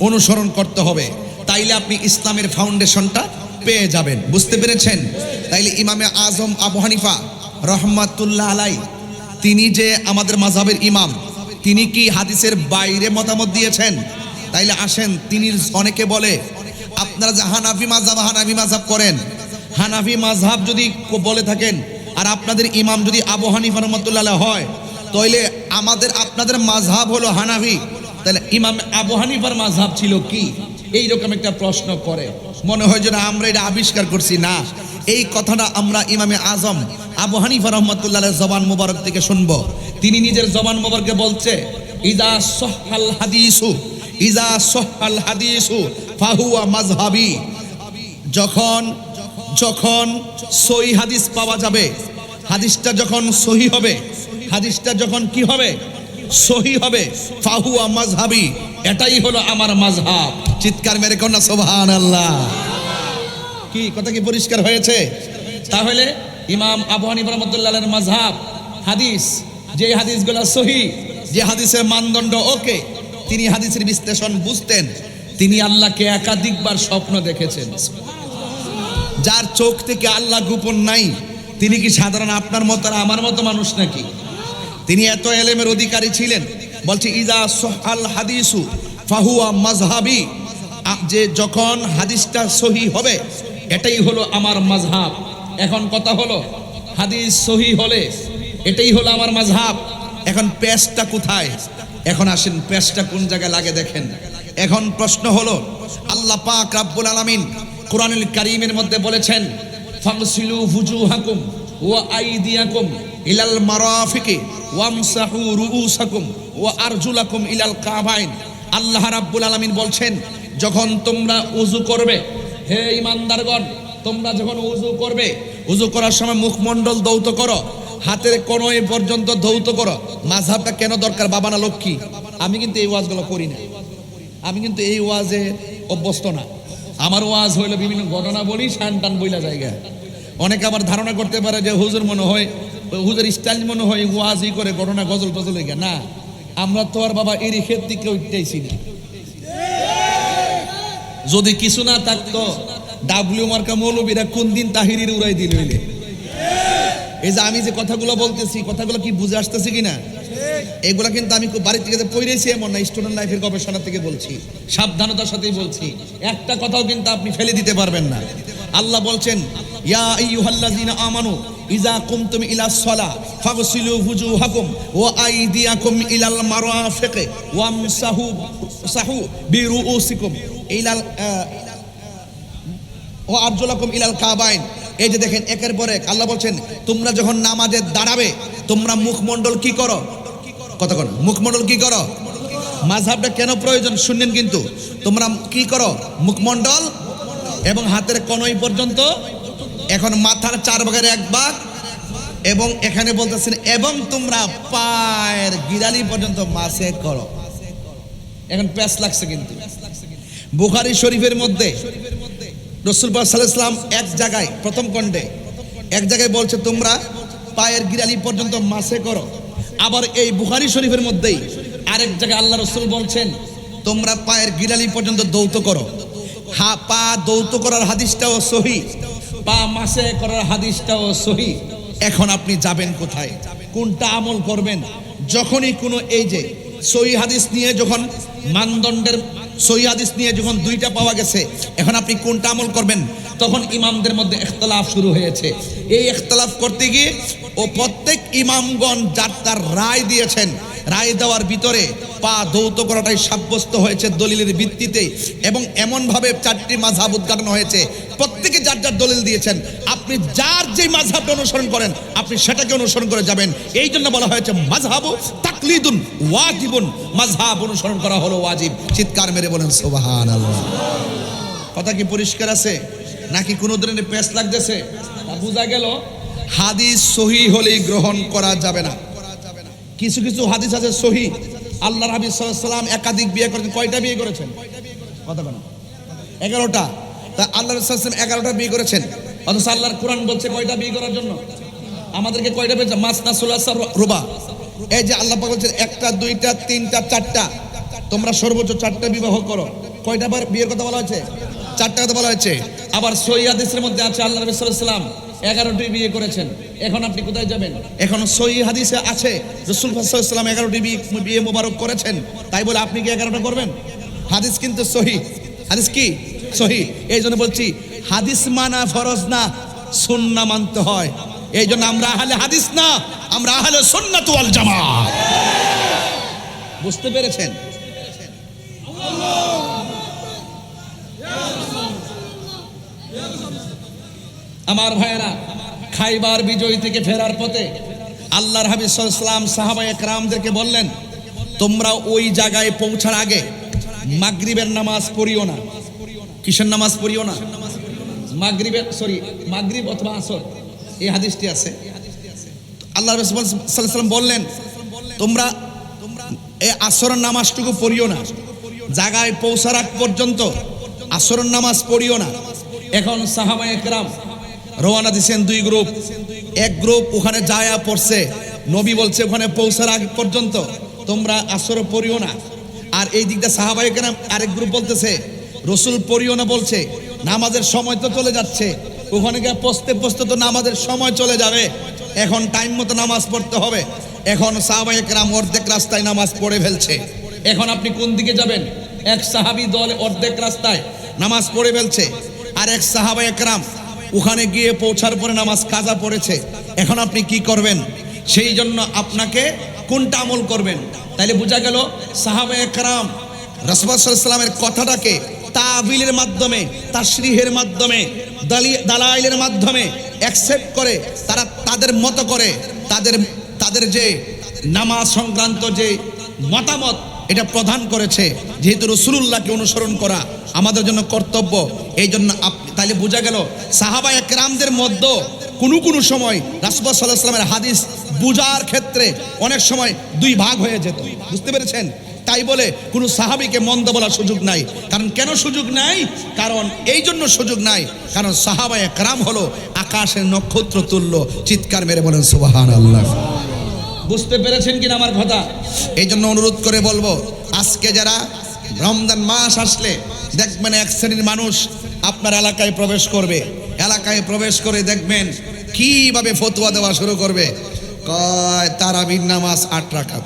অনুসরণ করতে হবে, তাইলে আপনি ইসলামের ফাউন্ডেশনটা পেয়ে যাবেন। বুঝতে পেরেছেন? তাইলে ইমামে আজম আবু হানিফা রহমাতুল্লাহ আলাইহি, তিনি যে আমাদের মাযহাবের ইমাম, তিনি কি হাদিসের বাইরে মতামত দিয়েছেন? তাইলে আসেন, তিনি অনেকে বলে আপনারা যে হানাফি মাযহাব করেন, হানাফি মাযহাব যদি বলে থাকেন আর আপনাদের ইমাম যদি আবু হানিফা রাহমাতুল্লাহ আলাইহি হয়, তাইলে আপনাদের মাযহাব হলো হানাফি, তাহলে ইমাম আবু হানিফার মাযহাব ছিল কি? এইরকম একটা প্রশ্ন করে, মনে হয় যেন আমরা এটা আবিষ্কার করছি। না, এই কথাটা আমরা ইমামে আজম আবু হানিফা রাহমাতুল্লাহ আলাইহির জবান মুবারক থেকে শুনবো। তিনি নিজের জবান মুবারকে বলছে, ইজা সহহাল হাদিসু ফাহুয়া মাযহাবি। যখন সহি হাদিস পাওয়া যাবে, হাদিসটা যখন সহি হবে, হাদিসটা যখন কি হবে? সহি হবে, ফাহুয়া মাযহাবি, এটাই হলো আমার মাযহাব। চিৎকার মেরে কন্যা সুবহানাল্লাহ। কি কথা কি পরিষ্কার হয়েছে? তাহলে ইমাম আবু হানিফা রাহমাতুল্লাহ আলাইহির মাযহাব হাদিস, যে হাদিসগুলো সহি, যে হাদিসের মানদণ্ড ওকে, তিনি হাদিসের বিশ্লেষণ বুঝতেন। তিনি আল্লাহকে একাধিকবার স্বপ্ন দেখেছেন। যার চোখ থেকে আল্লাহ গোপন নাই, তিনি কি সাধারণ আপনার মতো আর আমার মতো মানুষ নাকি? তিনি এত এলেমের অধিকারী ছিলেন। বলছে ইজা সহাল হাদিসু ফাহুয়া মাযহাবি, যে যখন হাদিসটা সহি হবে এটাই হলো আমার মাযহাব। এখন কথা হলো, হাদিস সহি হলে এটাই হলো আমার মাযহাব। এখন পেশটা কোথায়? এখন আসেন, পেশটা কোন জায়গায় লাগে দেখেন। এখন প্রশ্ন হলো, আল্লাহ পাক রব্বুল আলামিন কোরআনুল কারীমের মধ্যে বলেছেন ফাগসিলু ফুজুহাকুম ওয়া আইদিয়াকুম ইলাল মারাফিকি ওয়ামসাহু রুউসাকুম ওয়া আরজুলাকুম ইলাল কাবাইন। আল্লাহ রাব্বুল আলামিন বলছেন, যখন তোমরা ওযু করবে, হে ঈমানদারগণ, তোমরা যখন ওযু করবে, ওযু করার সময় মুখমণ্ডল ধৌত করো, হাতের কনুই পর্যন্ত ধৌত করো। মাযহাবটা কেন দরকার বাবা না লক্ষ্মী? আমি কিন্তু এই ওয়াজগুলো করি না, আমি কিন্তু এই ওয়াজে অভ্যস্ত না। আমার ওয়াজ হইলো বিভিন্ন ঘটনা বলি, শান টান বইলা জায়গায়। অনেকে আবার ধারণা করতে পারে যে হুজুর মনে হয়, হুজুর স্টাইল মনে হয় ওয়াজই করে, ঘটনা গজল টজল হয়ে না। আমরা তো আর বাবা এরই ক্ষেত্রে কেউ উঠতেইছি না। যদি কিছু না থাকতো ডাব্লিউ মার্কা মৌলবীরা কোন দিন তাহিরির উড়াই দিল হইলে। এই যে আমি যে কথাগুলো বলতেছি, কথাগুলো কি বুঝে আসতেছে কিনা? এগুলা কিন্তু আমি বাড়ি থেকে পড়েছি এমন না, স্টুডেন্ট লাইফের গবেষণা থেকে বলছি, সাবধানতার সাথেই বলছি। একটা কথাও কিন্তু আপনি ফেলে দিতে পারবেন না। আল্লাহ বলছেন, ইয়া আইয়ুহাল্লাযীনা আমানু ইযা কুমতুম ইলাস সালাহ ফাগসিলু ফুজুহাকুম ওয়া আইদিয়াকুম ইলাল মারাফিকি ওয়ামসাহু বিরুউসিকুম ইলাল ওয়া আরজুলাকুম ইলাল কাবাইন। এই যে দেখেন, একের পর এক আল্লাহ বলছেন, তোমরা যখন নামাজে দাঁড়াবে, তোমরা মুখমণ্ডল কি করো? কথা কর, মুখমণ্ডল কি করো? মাযহাবটা কেন প্রয়োজন শুনলেন কিন্তু। তোমরা কি করো? মুখমণ্ডল এবং হাতের কনুই পর্যন্ত, এখন মাথার 4 ভাগের 1 ভাগ, এবং এখানে বলতেছেন এবং তোমরা পায়ের গিরালি পর্যন্ত মাসে করো। এখন প্যাস লাগছে কিন্তু। বুখারী শরীফের মধ্যে রাসূল পাক সাল্লাল্লাহু আলাইহি ওয়াসাল্লাম এক জায়গায়, প্রথম খণ্ডে এক জায়গায় বলছে তোমরা পায়ের গিরালি পর্যন্ত মাসে করো। আবার এই বুখারী শরীফের মধ্যেই আরেক জায়গায় আল্লাহ রাসূল বলছেন তোমরা পায়ের গিরালি পর্যন্ত দৌত করো। পা দৌত করার হাদিসটাও সহিহ, পা মাসে করার হাদিসটাও সহিহ। এখন আপনি যাবেন কোথায়? কোনটা আমল করবেন? যখনই কোনো এই যে সহিহ হাদিস নিয়ে, যখন মানদণ্ডের সহিহ হাদিস নিয়ে যখন 2টা পাওয়া গেছে, এখন আপনি কোনটা আমল করবেন? তখন ইমামদের মধ্যে ইখতিলাফ শুরু হয়েছে। এই ইখতিলাফ করতে গিয়ে ও প্রত্যেক ইমামগণ যার তার রায় দিয়েছেন। রায় দেওয়ার ভিতরে পা দৌত করাটাই সাব্যস্ত হয়েছে দলিলের ভিত্তিতে, এবং এমনভাবে 4টি মাযহাব উদ্ঘাটন হয়েছে। প্রত্যেকে যার যার দলিল দিয়েছেন। আপনি যার যে মাযহাবটা অনুসরণ করেন, আপনি সেটাকে অনুসরণ করে যাবেন। এই জন্য বলা হয়েছে মাযহাবু তাকলিদুন ওয়াজিবুন, মাযহাব অনুসরণ করা হলো ওয়াজিব। চিৎকার মেরে বলেন সুবহানাল্লাহ। কথা কি পরিষ্কার আছে নাকি কোনো ধরনের পেশ লাগতেছে? বোঝা গেল হাদিস সহিহ হলেই গ্রহণ করা যাবে না। কিছু কিছু হাদিস আছে সহিহ। আল্লাহর হাবিব সাল্লাল্লাহু আলাইহি ওয়াসাল্লাম একাধিক বিয়ে করেছেন। কয়টা বিয়ে করেছেন? কথা বলেন। 11টা। তা আল্লাহ রাসূল সাল্লাল্লাহু আলাইহি ওয়াসাল্লাম 11টা বিয়ে করেছেন, অথচ আল্লাহর কোরআন বলছে কয়টা বিয়ে করার জন্য? আমাদেরকে কয়টা বলছে? মাসনা সুলাসা রুবা। এই যে আল্লাহ পাক বলছেন 1টা 2টা 3টা 4টা, তোমরা সর্বোচ্চ 4টা বিবাহ করো। কয়টা বার বিয়ের কথা বলা হয়েছে? 4টা কথা বলা হয়েছে। আবার সহিহ হাদিসের মধ্যে আছে আল্লাহ রাসূল সাল্লাল্লাহু আলাইহি ওয়াসাল্লাম 11টি বিয়ে করেছেন। এখন আপনি কোথায় যাবেন? এখন সহিহ হাদিসে আছে রাসূল সাল্লাল্লাহু আলাইহি ওয়াসাল্লাম 11টি বিয়ে মোবারক করেছেন, তাই বলে আপনি কি 11টা করবেন? হাদিস কিন্তু সহিহ। হাদিস কি সহিহ। এই জন্য বলছি হাদিস মানা ফরজ না, সুন্নাহ মানতে হয়। এই জন্য আমরা আহলে হাদিস না, আমরা আহলে সুন্নাত ওয়াল জামাত। বুঝতে পেরেছেন? আমার ভাইয়েরা, খাইবার বিজয় থেকে ফেরার পথে আল্লাহর হাবিব সাল্লাল্লাহু আলাইহি ওয়াসাল্লাম সাহাবায়ে কেরামদেরকে বললেন, তোমরা ওই জায়গায় পৌঁছার আগে মাগরিবের নামাজ পড়িও না। কিসের নামাজ পড়িও না? মাগরিব অথবা আসর, এই হাদিসটি আছে। আল্লাহ রাসূল সাল্লাল্লাহু আলাইহি ওয়াসাল্লাম বললেন, তোমরা এই আসরের নামাজটুকু পড়িও না, জায়গায় পৌঁছার আগ পর্যন্ত আসরের নামাজ পড়িও না। এখন সাহাবায়ে কেরাম রওনা দিয়েছেন 2 গ্রুপ। এক গ্রুপ ওখানে যায়া পড়ছে, নবী বলছে ওখানে পৌঁছার আগ পর্যন্ত তোমরা আসর পড়িও না। আর এই দিকটা সাহাবায়ে কেরাম আরেক গ্রুপ বলতেছে রাসূল পড়িও না বলছে, নামাজের সময় তো চলে যাচ্ছে, ওখানে গিয়ে পৌঁছতে পৌঁছতে তো নামাজের সময় চলে যাবে, এখন টাইম মতো নামাজ পড়তে হবে। এখন সাহাবায়ে কেরাম অর্ধেক রাস্তায় নামাজ পড়ে ফেলছে। এখন আপনি কোন দিকে যাবেন? এক সাহাবী দল অর্ধেক রাস্তায় নামাজ পড়ে ফেলছে, আর এক সাহাবায়ে কেরাম ওখানে গিয়ে পৌঁছার পরে নামাজ কাজা পড়েছে। এখন আপনি কি করবেন? সেই জন্য আপনাকে কোনটা আমল করবেন? তাইলে বোঝা গেল সাহাবায়ে কেরাম রাসূল সাল্লাল্লাহু আলাইহি ওয়াসাল্লামের কথাটাকে তাবিলের মাধ্যমে, তাশরিহের মাধ্যমে, দালাইলের মাধ্যমে অ্যাকসেপ্ট করে তারা তাদের মতো করে তাদের যে নামাজ সংক্রান্ত যে মতামত এটা প্রদান করেছে। যেহেতু রাসূলুল্লাহকে অনুসরণ করা আমাদের জন্য কর্তব্য, এই জন্য তাইলে বোঝা গেল সাহাবায়ে কেরামদের মধ্যে কোনো সময় রাসূলুল্লাহ সাল্লাল্লাহু আলাইহি ওয়াসাল্লামের হাদিস বুঝার ক্ষেত্রে অনেক সময় দুই ভাগ হয়ে যেত। বুঝতে পেরেছেন? তাই বলে কোনো সাহাবীকে মন্দ বলার সুযোগ নাই। কারণ কেন সুযোগ নাই? কারণ এই জন্য সুযোগ নাই, কারণ সাহাবায়ে কেরাম হলো আকাশের নক্ষত্র তুল্য। চিৎকার মেরে বলেন সুবহানাল্লাহ। বুঝতে পেরেছেন কিনা আমার কথা? এই জন্য অনুরোধ করে বলবো, আজকে যারা রমজান মাস আসলে দেখবেন এক শ্রেণীর মানুষ আপনার এলাকায় প্রবেশ করবে, এলাকায় প্রবেশ করে দেখবেন কিভাবে ফতোয়া দেওয়া শুরু করবে। কয় তারাবির নামাজ 8 রাকাত।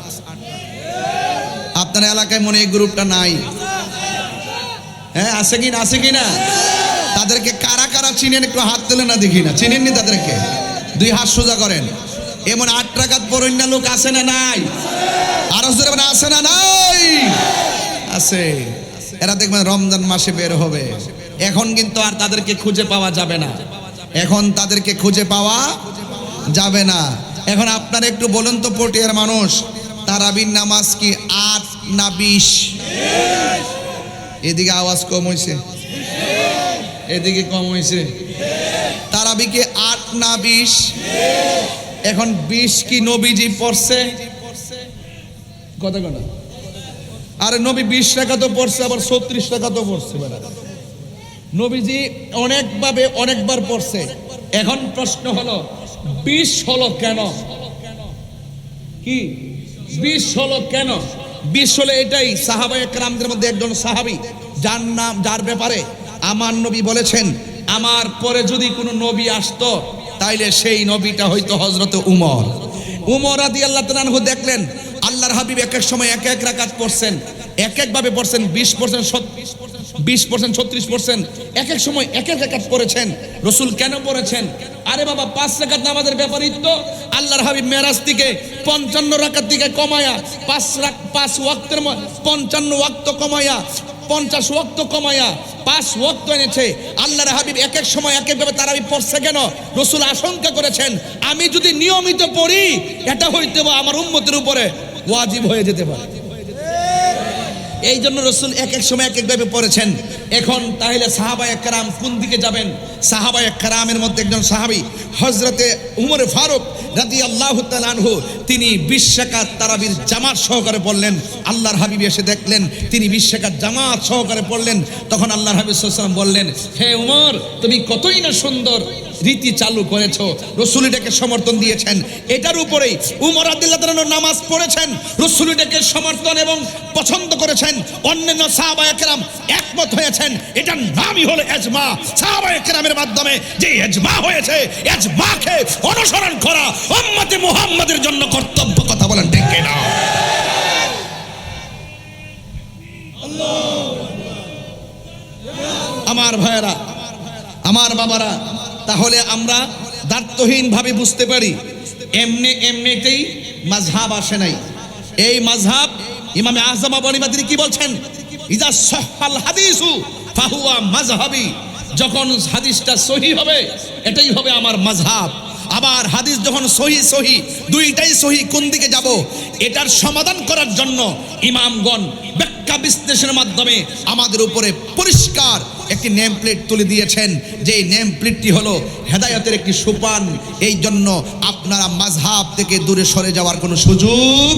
আপনার এলাকায় মনে এই গ্রুপটা নাই? হ্যাঁ, আছে কি না? আছে কি না? তাদেরকে কারা কারা চিনেন একটু হাত তুলে না দেখি না। চিনেননি তাদেরকে? 2 হাত সোজা করেন। এমন 8 রাকাত পড়েন না লোক আছে না নাই? আরো জোরে বলেন, আছে না নাই? আছে। এরা দেখবেন রমজান মাসে বের হবে। এখন কিন্তু আর তাদেরকে খুঁজে পাওয়া যাবে না। এখন তাদেরকে খুঁজে পাওয়া যাবে না। এখন আপনারা একটু বলুন তো, পটিয়ার মানুষ, তারাবির নামাজ কি 8 না 20? এদিকে আওয়াজ কম হয়েছে, এদিকে কম হয়েছে। তারাবি কি 8 না 20? এখন 20 কি নবীজি পড়ছে? কথা কথা। আরে নবী 20 রাকাতও পড়ছে, আবার 36 রাকাতও পড়ছে। নবীজি অনেকভাবে অনেকবার পড়ছে। এখন প্রশ্ন হলো 20 হলো কেন? কি 20 হলো কেন? 20 হলো এটাই, সাহাবায়ে কেরামদের মধ্যে একজন সাহাবী যার ব্যাপারে আমার নবী বলেছেন, আমার পরে যদি কোনো নবী আসতো তাইলে সেই নবীটা হয়তো হযরত উমর রাদিয়াল্লাহু তাআলা আনহু। দেখলেন আল্লাহর হাবিব এক এক সময় এক এক রাকাত পড়ছেন, এক একভাবে পড়ছেন। 20%, 36%, এক এক সময় এক এক রাকাত পড়েছেন। রাসূল কেন পড়েছেন? আরে বাবা, 5 রাকাত নামাজের ব্যাপারই তো আল্লাহর হাবিব মেরাজ থেকে 55 রাকাত থেকে কমায়া 5 ওয়াক্তের 55 ওয়াক্ত কমায়া 50 ওয়াক্ত কমায়া 5 ওয়াক্ত এনেছে। আল্লাহর হাবিব এক এক সময় এক একভাবে তারাবি পড়ছে কেন? রাসূল আশঙ্কা করেছেন আমি যদি নিয়মিত পড়ি এটা হইতে বা আমার উম্মতের উপরে ওয়াজিব হয়ে যেতে পারে। এই জন্য রাসূল এক এক সময় এক একভাবে পড়েছেন। এখন তাহলে সাহাবায়ে কেরাম কোন দিকে যাবেন? সাহাবায়ে কেরামের মধ্যে একজন সাহাবী হযরতে উমর ফারুক রাদিয়াল্লাহু তাআলা আনহু, তিনি 20 রাকাত তারাবির জামাত সহকারে পড়লেন। আল্লাহর হাবিব এসে দেখলেন তিনি 20 রাকাত জামাত সহকারে পড়লেন। তখন আল্লাহর হাবিব সাল্লাল্লাহু আলাইহি ওয়াসাল্লাম বললেন, হে উমর, তুমি কতই না সুন্দর রীতি চালু করেছো। রাসূল এটাকে সমর্থন দিয়েছেন। এটার উপরেই উমর রাদিয়াল্লাহু তাআলা নামাজ পড়েছেন, রাসূল এটাকে সমর্থন এবং পছন্দ করেছেন। অন্যান্য সাহাবায়ে কেরাম একমত হয়েছেন। এটার নামই হলো ইজমা। সাহাবায়ে কেরামের মাধ্যমে যে ইজমা হয়েছে, ইজমাকে অনুসরণ করা উম্মতে মুহাম্মাদের জন্য কর্তব্য। কথা বলেন ঠিক কিনা? আমার ভাইয়েরা, আমার বাবারা, তাহলে আমরা দায়িত্বহীন ভাবে বুঝতে পারি এমনিতেই মাযহাব আসে নাই। এই মাযহাব ইমামে আযম আবু হানিফা তিনি কি বলছেন? ইজা সাহহাল হাদিসু ফাহুয়া মাযহাবি। যখন হাদিসটা সহিহ হবে এটাই হবে আমার মাযহাব। আবার হাদিস যখন সহি দুইটাই সহি, কোন দিকে যাব এটার সমাধান করার জন্য ইমামগণ ব্যাখ্যা বিশ্লেষণের মাধ্যমে আমাদের উপরে পরিষ্কার একটি নেম প্লেট তুলে দিয়েছেন, যে নেম প্লেটটি হলো হেদায়েতের একটি সোপান। এই জন্য আপনারা মাযহাব থেকে দূরে সরে যাওয়ার কোনো সুযোগ।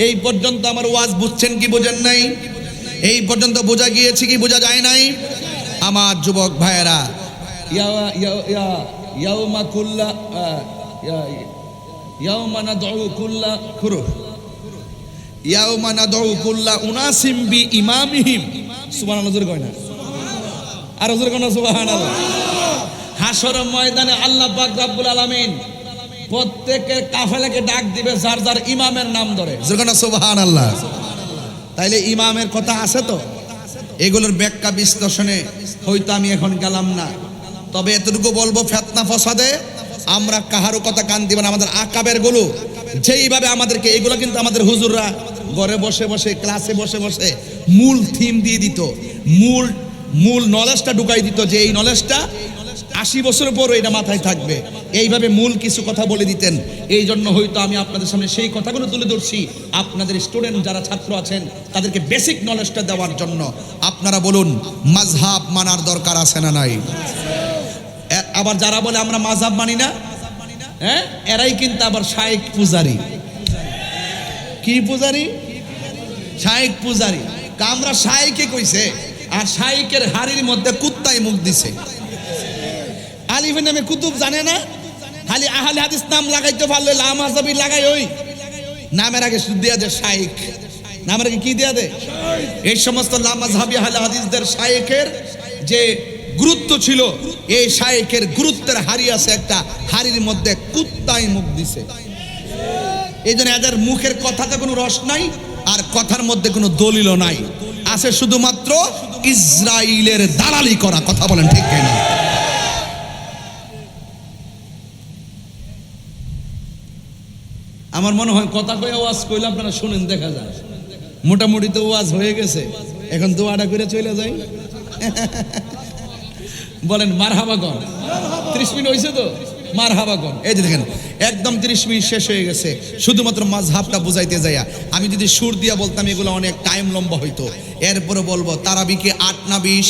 এই পর্যন্ত আমার ওয়াজ বুঝছেন কি বোঝেন নাই? এই পর্যন্ত বোঝা গিয়েছে কি বোঝা যায় নাই? আমার যুবক ভাইয়েরা, ইয়াউমা কুল্লা ইয়াউমা নাদউ কুল্লা খুরুহ ইয়াউমা নাদউ কুল্লা উনাসিম বি ইমামিহিম। সুবহানাল্লাহ জোরে কয় না? আর জোরে কয় না সুবহানাল্লাহ? হাসর ময়দানে আল্লাহ পাক রব্বুল আলামিন প্রত্যেকের কাফেলাকে ডাক দিবে যার যার ইমামের নাম ধরে। জোরে কয় না সুবহানাল্লাহ? তাইলে ইমামের কথা আছে তো। এগুলোর ব্যাখ্যা বিশ্লেষণে হয়তো আমি এখন গেলাম না, তবে এতটুকু বলবো, ফিতনা ফসাদে আমরা কাহারও কথা কান দিব না। আমাদের আকাবের গুলো যেইভাবে আমাদেরকে, এগুলো কিন্তু আমাদের হুজুররা ঘরে বসে বসে ক্লাসে বসে বসে মূল থিম দিয়ে দিত, মূল মূল নলেজটা ঢুকাই দিত, যে এই নলেজটা 80 বছর পর এটা মাথায় থাকবে। এইভাবে মূল কিছু কথা বলে দিতেন। এই জন্য হয়তো আমি আপনাদের সামনে সেই কথাগুলো তুলে ধরছি, আপনাদের স্টুডেন্ট যারা ছাত্র আছেন তাদেরকে বেসিক নলেজটা দেওয়ার জন্য। আপনারা বলুন, মাযহাব মানার দরকার আছে না নাই? আবার যারা বলে আমরা মাযহাব মানি না, হ্যাঁ, এরাই কিন্তু আবার শায়েখ পূজারি। কি পূজারি? শায়েখ পূজারি। আমরা শায়েখে কইছে, আর শায়েখের হাড়ির মধ্যে কুত্তায় মুখ দিছে। আলিফের নামে কুতুব জানে না, খালি আহলে হাদিস নাম লাগাইতে পারলে লামাযাবি লাগাই, ওই নামের আগে শুধু দিয়া দে শায়েখ, নামের আগে কি দিয়া দে? এই সমস্ত লামাযাবি আহলে হাদিসদের শায়েখের যে গুরুত্ব ছিল, এই শায়েখের গুরুত্বের হাড়ি আছে একটা, হাড়ির মধ্যে কুত্তায় মুখ দিছে। এই জন্য এদের মুখের কথাতে কোনো রস নাই, আর কথার মধ্যে কোনো দলিলও নাই, আছে শুধুমাত্র ইসরাইলের দালালি করা। কথা বলেন ঠিক কিনা? আমার মনে হয় কথা কয়ে ওয়াজ কইলে আপনারা শুনেন, দেখা যায় মোটামুটি তো ওয়াজ হয়ে গেছে, এখন দোয়াটা করে চলে যাই। বলেন মারহাবাগন। 30 মিনিট হয়েছে তো, মারহাবাগন। এই যে দেখেন একদম 30 মিনিট শেষ হয়ে গেছে, শুধুমাত্র মাযহাবটা বুঝাইতে যাইয়া। আমি যদি সুর দিয়া বলতাম এগুলো অনেক টাইম লম্বা হইতো। এরপরে বলবো তারাবিকে 8 না 20?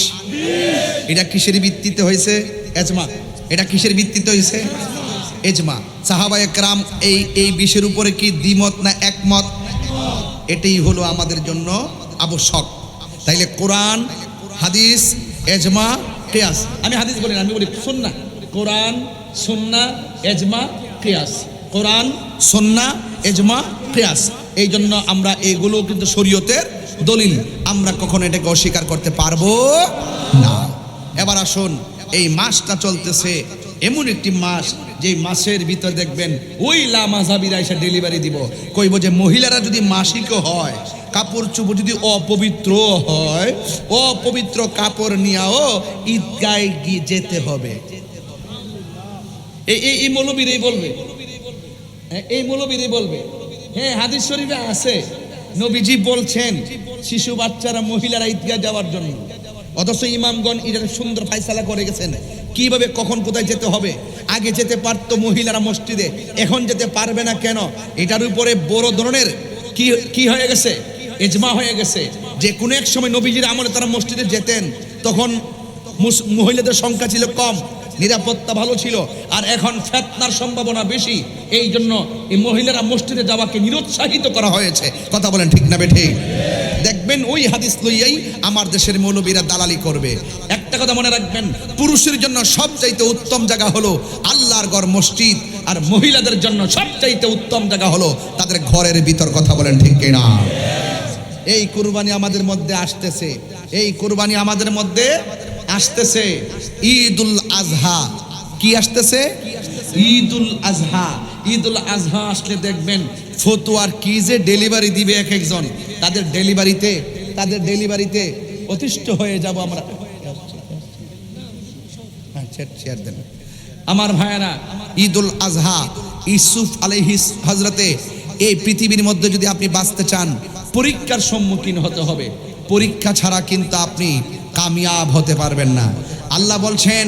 এটা কিসের ভিত্তিতে হয়েছে? এজমা। এটা কিসের ভিত্তিতে হয়েছে? এজমা। সাহাবায়ে কেরাম এই বিষয়ের উপরে কি দ্বিমত না একমত? এটাই হলো আমাদের জন্য আবশ্যক। তাইলে কোরআন, হাদিস, এজমা, কিয়াস। আমি হাদিস বলি না, আমি বলি সুন্নাহ। কোরআন, সুন্নাহ, এজমা, কিয়াস। কোরআন, সুন্নাহ, এজমা, কিয়াস। এই জন্য আমরা এগুলো কিন্তু শরীয়তের দলিল, আমরা কখনো এটাকে অস্বীকার করতে পারবো না। এবার আসুন, এই মাসটা চলতেছে এমন একটি মাস, যে মাসের ভিতর দেখবেন ওই লামাযাবিরা এসে ডেলিভারি দিব, কইব যে মহিলারা যদি মাসিক হয়, কাপড় চোপড় যদি অপবিত্র হয়, অপবিত্র কাপড় নিয়েও ঈদগায় গিয়ে যেতে হবে। এই মৌলবীরাই বলবে, এই মৌলবীরাই বলবে। হ্যাঁ, হাদিস শরীফে আছে, নবীজি বলছেন শিশু বাচ্চারা, মহিলারা ঈদগাহ যাওয়ার জন্য। অথচ ইমামগণ এটা সুন্দর ফায়সালা করে গেছেন কিভাবে কখন কোথায় যেতে হবে। আগে যেতে পারতো মহিলারা মসজিদে, এখন যেতে পারবে না কেন? এটার উপরে বড় ধরনের কি হয়ে গেছে? ইজমা হয়ে গেছে, যে কোনো এক সময় নবীজির আমলে তারা মসজিদে যেতেন, তখন মহিলাদের সংখ্যা ছিল কম, নিরাপত্তা ভালো ছিল, আর এখন ফিতনার সম্ভাবনা বেশি। এই জন্য এই মহিলারা মসজিদে যাওয়াকে নিরুৎসাহিত করা হয়েছে। কথা বলেন ঠিক না বেঠিক? দেখবেন ওই হাদিস লইয়াই আমার দেশের মৌলবীরা দালালি করবে। একটা কথা মনে রাখবেন, পুরুষের জন্য সবচাইতে উত্তম জায়গা হলো আল্লাহর ঘর মসজিদ, আর মহিলাদের জন্য সবচাইতে উত্তম জায়গা হলো তাদের ঘরের ভিতর। কথা বলেন ঠিক কিনা? এই কুরবানি আমাদের মধ্যে আসতেছে, এই কুরবানি আমাদের মধ্যে আসতেছে। ঈদুল আজহা কি আসতেছে? ঈদুল আজহা। ঈদুল আজহা আসলে দেখবেন ফতুয়ার কি যে ডেলিভারি দিবে এক একজন, তাদের ডেলিভারিতে অতিষ্ঠ হয়ে যাব আমরা। আমার ভাইয়েরা, ঈদুল আজহা, ইউসুফ আলাইহিস হযরতে, এই পৃথিবীর মধ্যে যদি আপনি বাঁচতে চান, পরীক্ষার সম্মুখীন হতে হবে। পরীক্ষা ছাড়া কিন্তু আপনি কামিয়াব হতে পারবেন না। আল্লাহ বলছেন,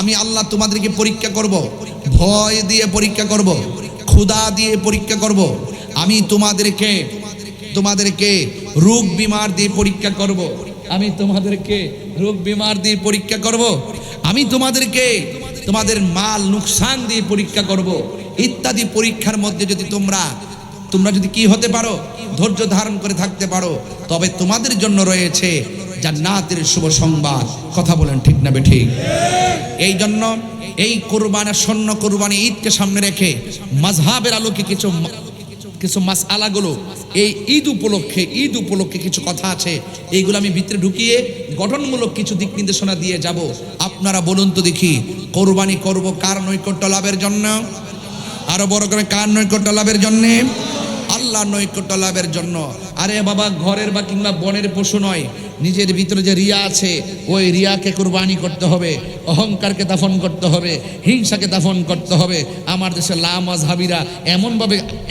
আমি আল্লাহ তোমাদেরকে পরীক্ষা করব, ভয় দিয়ে পরীক্ষা করব, ক্ষুধা দিয়ে পরীক্ষা করব, আমি তোমাদেরকে রোগ বিমার দিয়ে পরীক্ষা করব, আমি তোমাদেরকে রোগ বিমার দিয়ে পরীক্ষা করব, আমি তোমাদেরকে তোমাদের মাল নুকসান দিয়ে পরীক্ষা করব। ইত্যাদি পরীক্ষার মধ্যে যদি তোমরা যদি কি হতে পারো, ধৈর্য ধারণ করে থাকতে পারো, তবে তোমাদের জন্য রয়েছে জান্নাতের শুভ সংবাদ। কথা বলেন ঠিক না বেঠিক? এই জন্য এই কুরবানি, স্বর্ণ কুরবানি ঈদকে সামনে রেখে মাযহাবের আলোকে কিছু মাসআলাগুলো এই ঈদ উপলক্ষে কিছু কথা আছে, এইগুলো আমি ভিতরে ঢুকিয়ে গঠনমূলক কিছু দিক নির্দেশনা দিয়ে যাব। আপনারা বলুন তো দেখি, কুরবানি করব কার নৈকট্য লাভের জন্য? আরো বড় করে, কার নৈকট্য লাভের জন্য? আল্লাহ আল্লাহ নৈকট্য লাভের জন্য। আরে বাবা, ঘরের বা কিংবা বনের পশু নয়, নিজের ভিতরে যে রিয়া আছে ওই রিয়াকে কুরবানি করতে হবে, অহংকারকে দাফন করতে হবে, হিংসাকে দাফন করতে হবে। আমার দেশে লামাযহাবিরা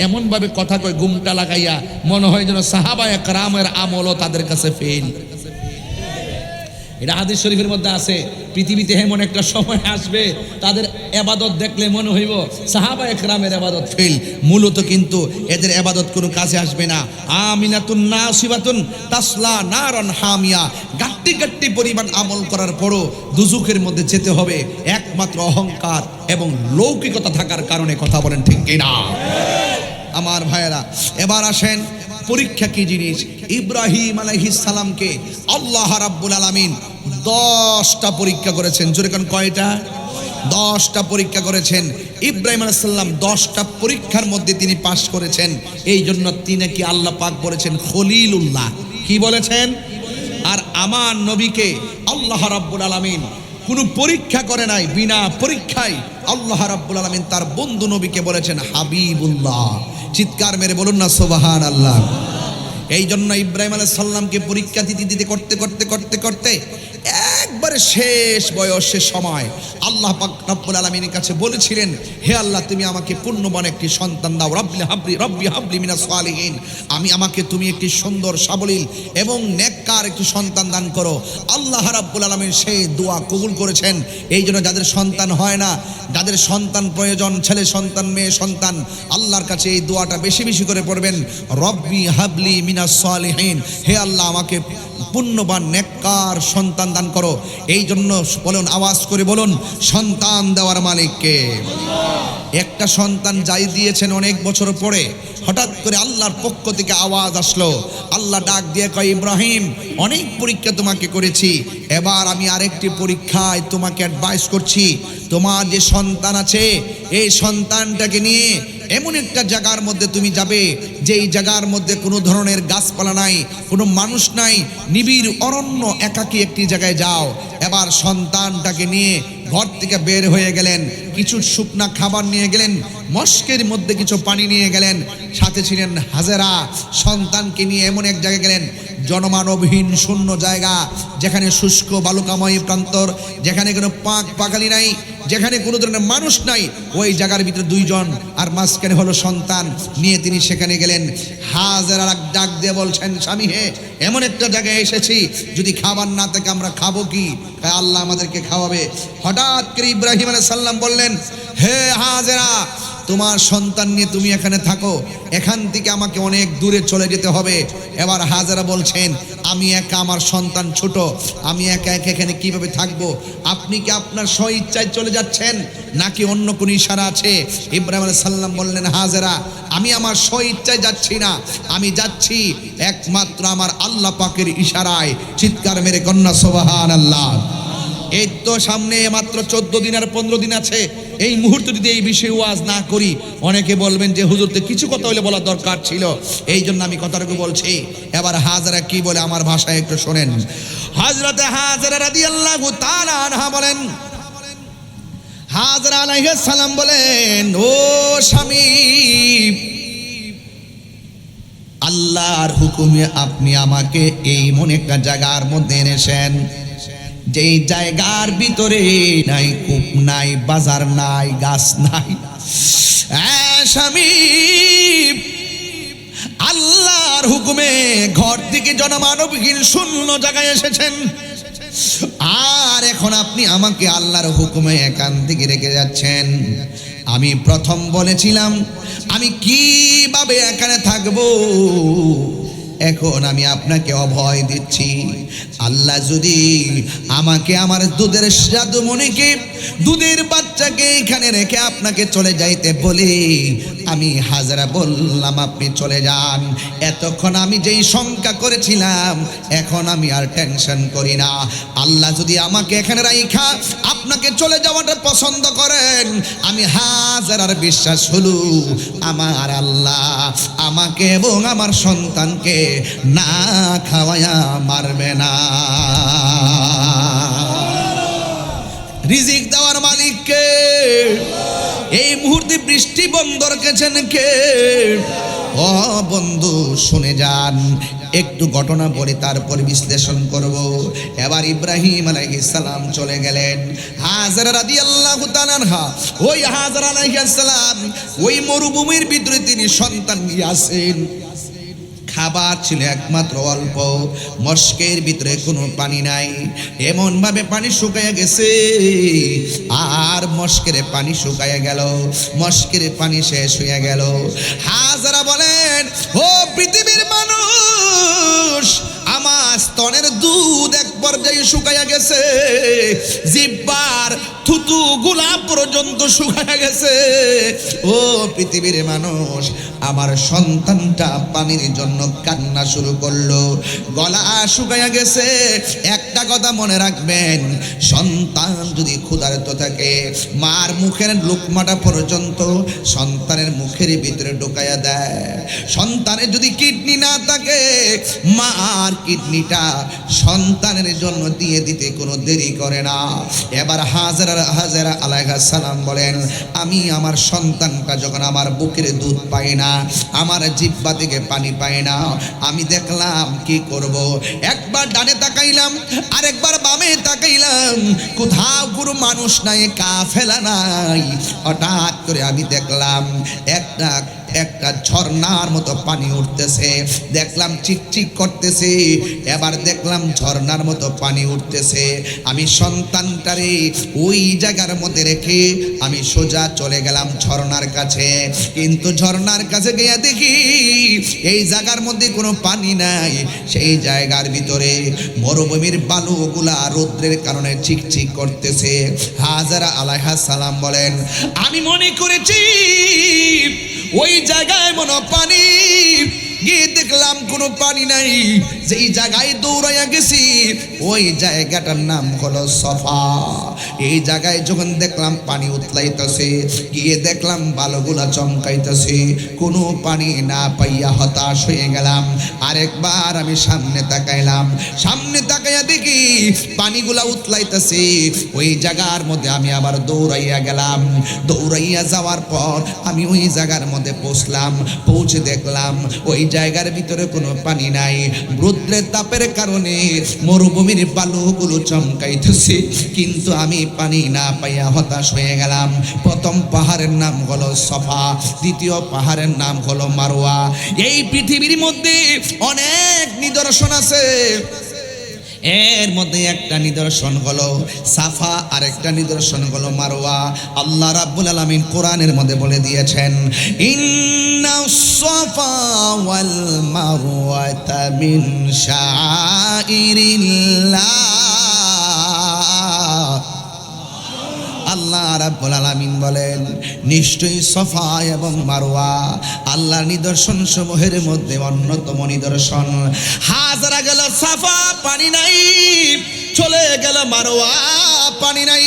এমনভাবে কথা কয় গুমটা লাগাইয়া, মনে হয় যেন সাহাবায়ে কেরামের আমলও তাদের কাছে ফেল। এটা হাদিস শরীফের মধ্যে আছে। পৃথিবীতে এমন একটা সময় আসবে তাদের এবাদত দেখলে মনে হইব সাহাবায়ে কেরামের এবাদত ফেল। মূলত কিন্তু এদের এবাদত কোনো কাজে আসবে না। আমিনাতুন নাসিবাতুন তাসলা নারান হামিয়া, গাট্টি গাট্টি পরিমাণ আমল করার পরও দুজুকের মধ্যে যেতে হবে একমাত্র অহংকার এবং লৌকিকতা থাকার কারণে। কথা বলেন ঠিক কিনা? আমার ভাইয়েরা, এবার আসেন পরীক্ষা কি জিনিস। ইব্রাহিম আলাইহিস সালামকে আল্লাহ রাব্বুল আলামিন 10টা পরীক্ষা করেছেন। জোরে কোন কয়টা? 10টা পরীক্ষা করেছেন। ইব্রাহিম আলাইহিস সালাম 10টা পরীক্ষার মধ্যে তিনি পাশ করেছেন। এই জন্য তিনি কি আল্লাহ পাক বলেছেন খলিলুল্লাহ। কি বলেছেন? আর আমার নবীকে আল্লাহ রাব্বুল আলামিন কোনো পরীক্ষা করে নাই, বিনা পরীক্ষায় আল্লাহ রাব্বুল আলামিন তার বন্ধু নবীকে বলেছেন হাবিবুল্লাহ। চিৎকার মেরে বলুন না সুবহানাল্লাহ। এই জন্য ইব্রাহিম আলাইহিস সালামকে পরীক্ষা দিতে করতে একবারে শেষ বয়সের সময় আল্লাহ পাক রব্বুল আলামিনের কাছে বলেছিলেন, হে আল্লাহ, তুমি আমাকে পুণ্যবান একটি সন্তান দাও। রব্বি হাবলি মিনাস সালিহিন, আমাকে তুমি একটি সুন্দর সাবলীল এবং নেককার একটি সন্তান দান করো। আল্লাহ রাব্বুল আলামিন সেই দোয়া কবুল করেছেন। এই জন্য যাদের সন্তান হয় না, যাদের সন্তান প্রয়োজন, ছেলে সন্তান মেয়ে সন্তান, আল্লাহর কাছে এই দোয়াটা বেশি বেশি করে পড়বেন, রব্বি হাবলি মিনাস সালিহিন, হে আল্লাহ আমাকে পুণ্যবান নেককার সন্তান দান করো। এই জন্য বলুন, আওয়াজ করে বলুন, সন্তান দেওয়ার মালিককে। একটা সন্তান যাই দিয়েছেন অনেক বছর পরে হঠাৎ করে আল্লাহর পক্ষ থেকে আওয়াজ আসলো। আল্লাহ ডাক দিয়ে কয়, ইব্রাহিম, অনেক পরীক্ষা তোমাকে করেছি, এবার আমি আরেকটি পরীক্ষায় তোমাকে অ্যাডভাইস করছি। তোমার যে সন্তান আছে এই সন্তানটাকে নিয়ে এমন একটা জায়গার মধ্যে তুমি যাবে যেই জায়গার মধ্যে কোনো ধরনের গাছপালা নাই, কোনো মানুষ নাই, নিবিড় অরণ্য, একাকী একটি জায়গায় যাও। এবার সন্তানটাকে নিয়ে ঘর থেকে বের হয়ে গেলেন, কিছু শুকনা খাবার নিয়ে গেলেন, মস্কের মধ্যে কিছু পানি নিয়ে গেলেন, সাথে ছিলেন হাজেরা। সন্তানকে নিয়ে এমন এক জায়গায় গেলেন জনমানবহীন শূন্য জায়গা, যেখানে শুষ্ক বালুকাময় প্রান্তর, যেখানে কোনো পাখালি নাই, যেখানে কোনো ধরনের মানুষ নাই। ওই জায়গার ভিতরে দুইজন, আর মাঝখানে হলো সন্তান নিয়ে তিনি সেখানে গেলেন। হাজেরা ডাক দিয়ে বলছেন, স্বামী হে, এমন একটা জায়গায় এসেছি, যদি খাবার না থাকে আমরা খাবো কি? আল্লাহ আমাদেরকে খাওয়াবে। হঠাৎ করে ইব্রাহিম আলাইহিস সালাম বললেন, হে হাজেরা, তোমার সন্তান নিয়ে তুমি এখানে থাকো, এখান থেকে আমাকে অনেক দূরে চলে যেতে হবে। এবার হাজেরা বলছেন, আমি একা, আমার সন্তান ছোট, আমি একা এখানে কিভাবে থাকবো? আপনি কি আপনার স্ব ইচ্ছায় চলে যাচ্ছেন নাকি অন্য কোনো ইশারা আছে? ইব্রাহিম আলাইহিস সালাম বললেন, হাজেরা, আমি আমার স্ব ইচ্ছায় যাচ্ছি না, আমি যাচ্ছি একমাত্র আমার আল্লাহ পাকের ইশারায়। চিৎকার মেরে কন্যা সুবহানাল্লাহ। এই তো সামনে মাত্র 14 দিন আর 15 দিন আছে। এই মুহূর্তে যদি এই বিষয়ে ওয়াজ না করি, অনেকে বলবেন যে হুজুরতে কিছু কথা হলে বলা দরকার ছিল, এই জন্য আমি কথাটুকু বলছি। এবার হাজেরা কি বলে আমার ভাষায় একটু শোনেন। হযরতে হাজেরা রাদিয়াল্লাহু তাআলা আনহা বলেন, হাজেরা আলাইহিস সালাম বলেন, ও স্বামী, আল্লাহর হুকুমে আপনি আমাকে এই মনে একটা জায়গার মধ্যে এনেছেন, যেই জায়গার ভিতরে নাই কূপ নাই, বাজার নাই, গাছ নাই। স্বামী, আল্লাহর হুকুমে ঘর থেকে জনমানবহীন শূন্য জায়গায় এসেছেন, আর এখন আপনি আমাকে আল্লাহর হুকুমে এখান থেকে রেখে যাচ্ছেন। আমি প্রথম বলেছিলাম আমি কিভাবে এখানে থাকবো, এখন আমি আপনাকে অভয় দিচ্ছি। আল্লাহ যদি আমাকে আমার দুধের জাদুমণিকে, দুধের বাচ্চাকে এখানে রেখে আপনাকে চলে যাইতে বলে, আমি হাজেরা বললাম আপনি চলে যান। এতক্ষণ আমি যেই শঙ্কা করেছিলাম এখন আমি আর টেনশন করি না। আল্লাহ যদি আমাকে এখানে রাইখা আপনাকে চলে যাওয়াটা পছন্দ করেন, আমি হাজেরার বিশ্বাস হলো আমার আল্লাহ আমাকে এবং আমার সন্তানকে না খাওয়ায়া মারবে না। রিজিক দেওয়ার মালিক কে? এই মুহূর্তে বৃষ্টি বন্ধ রেখেছেন কে? ও বন্ধু শুনে যান, একটু ঘটনা বলে তারপর বিশ্লেষণ করব। এবার ইব্রাহিম আলাইহিস সালাম চলে গেলেন। হাজরা রাদিয়াল্লাহু তাআলা আনহা, ওই হাজরা আলাইহিস সালাম ওই মরুভূমির ভিতরে তিনি সন্তান নিয়ে আসেন। খাবার ছিল একমাত্র অল্প, মস্কের ভিতরে কোনো পানি নাই, এমন ভাবে পানি শুকায়া গেছে। আর মস্কের পানি শুকায়া গেল, মস্কের পানি শেষ হয়ে গেল। হাজরা বলেন, ও পৃথিবীর মানুষ, আমার স্তনের দুধ এক পর্যায়ে শুকায়া গেছে, জিহ্বার থুতু গুলা পর্যন্ত শুকায়া গেছে। ও পৃথিবীর মানুষ, আমার সন্তানটা পানির জন্য কান্না শুরু করলো, গলা শুকায়া গেছে। একটা কথা মনে রাখবেন, সন্তান যদি ক্ষুধার্ত থাকে, মার মুখের লোকমাটা পর্যন্ত সন্তানের মুখের ভিতরে ঢোকায়া দেয়। সন্তানের যদি কিডনি না থাকে, মার কিডনিটা সন্তানের জন্য দিয়ে দিতে কোনো দেরি করে না। এবার হাজরা আলাইহিস সালাম বলেন, আমি আমার সন্তানটা যখন আমার বুকের দুধ পাই না, আমার জিহ্বা থেকে পানি পাই না, আমি দেখলাম কি করব। একবার ডানে তাকাইলাম, আরেকবার বামে তাকাইলাম, কোথাও কোনো মানুষ নাই, কাফেলা নাই। হঠাৎ করে আমি দেখলাম একটা ঝর্ণার মতো পানি উঠতেছে, দেখলাম চিকচিক করতেছে। এবার দেখলাম ঝর্ণার মতো পানি উঠতেছে। আমি সন্তানটারে ওই জায়গার মধ্যে রেখে আমি সোজা চলে গেলাম ঝর্ণার কাছে। কিন্তু ঝর্ণার কাছে গিয়ে দেখি এই জায়গার মধ্যে কোনো পানি নাই, সেই জায়গার ভিতরে মরুভূমির বালুগুলা রৌদ্রের কারণে চিকচিক করতেছে। হাজরা আলাইহিস সালাম বলেন, আমি মনে করেছি ওই জায়গায় মনে পানি, গিয়ে দেখলাম কোনো পানি নাই। যেই জায়গায় দৌড়াইয়া গেছি ওই জায়গাটার নাম হলো সফা। এই জায়গায় যখন দেখলাম পানি উতলাইতেছে, গিয়ে দেখলাম বালুগুলা চমকাইতেছে, কোনো পানি না পাইয়া হতাশ হয়ে গেলাম। আরেকবার আমি সামনে তাকাইলাম, সামনে তাকাইয়া দেখি পানিগুলা উতলাইতেছে। ওই জায়গার মধ্যে আমি আবার দৌড়াইয়া গেলাম। দৌড়াইয়া যাওয়ার পর আমি ওই জায়গার মধ্যে পৌঁছলাম। পৌঁছে দেখলাম ওই জায়গার ভিতরে কোনো পানি নাই। রৌদ্রের তাপের কারণে মরুভূমির বালুগুলো চমকাইতেছে, কিন্তু আমি পানি না পাইয়া হতাশ হয়ে গেলাম। প্রথম পাহাড়ের নাম হলো সফা, দ্বিতীয় পাহাড়ের নাম হলো মারওয়া। এই পৃথিবীর মধ্যে অনেক নিদর্শন আছে, এর মধ্যে একটা নিদর্শন হলো সাফা, আর একটা নিদর্শন হলো মারওয়া। আল্লাহ রাব্বুল আলামিন কোরআনের মধ্যে বলে দিয়েছেন, ইন্নাস সাফা ওয়াল মারওয়াতা মিন শাআইরিল্লাহ। আল্লাহ রাব্বুল আলামিন বলেন, নিশ্চয়ই সফা এবং মারওয়া আল্লাহর নিদর্শন সমূহের মধ্যে অন্যতম নিদর্শন। হাজরা গেল সাফা, পানি নাই, চলে গেল মারওয়া, পানি নাই।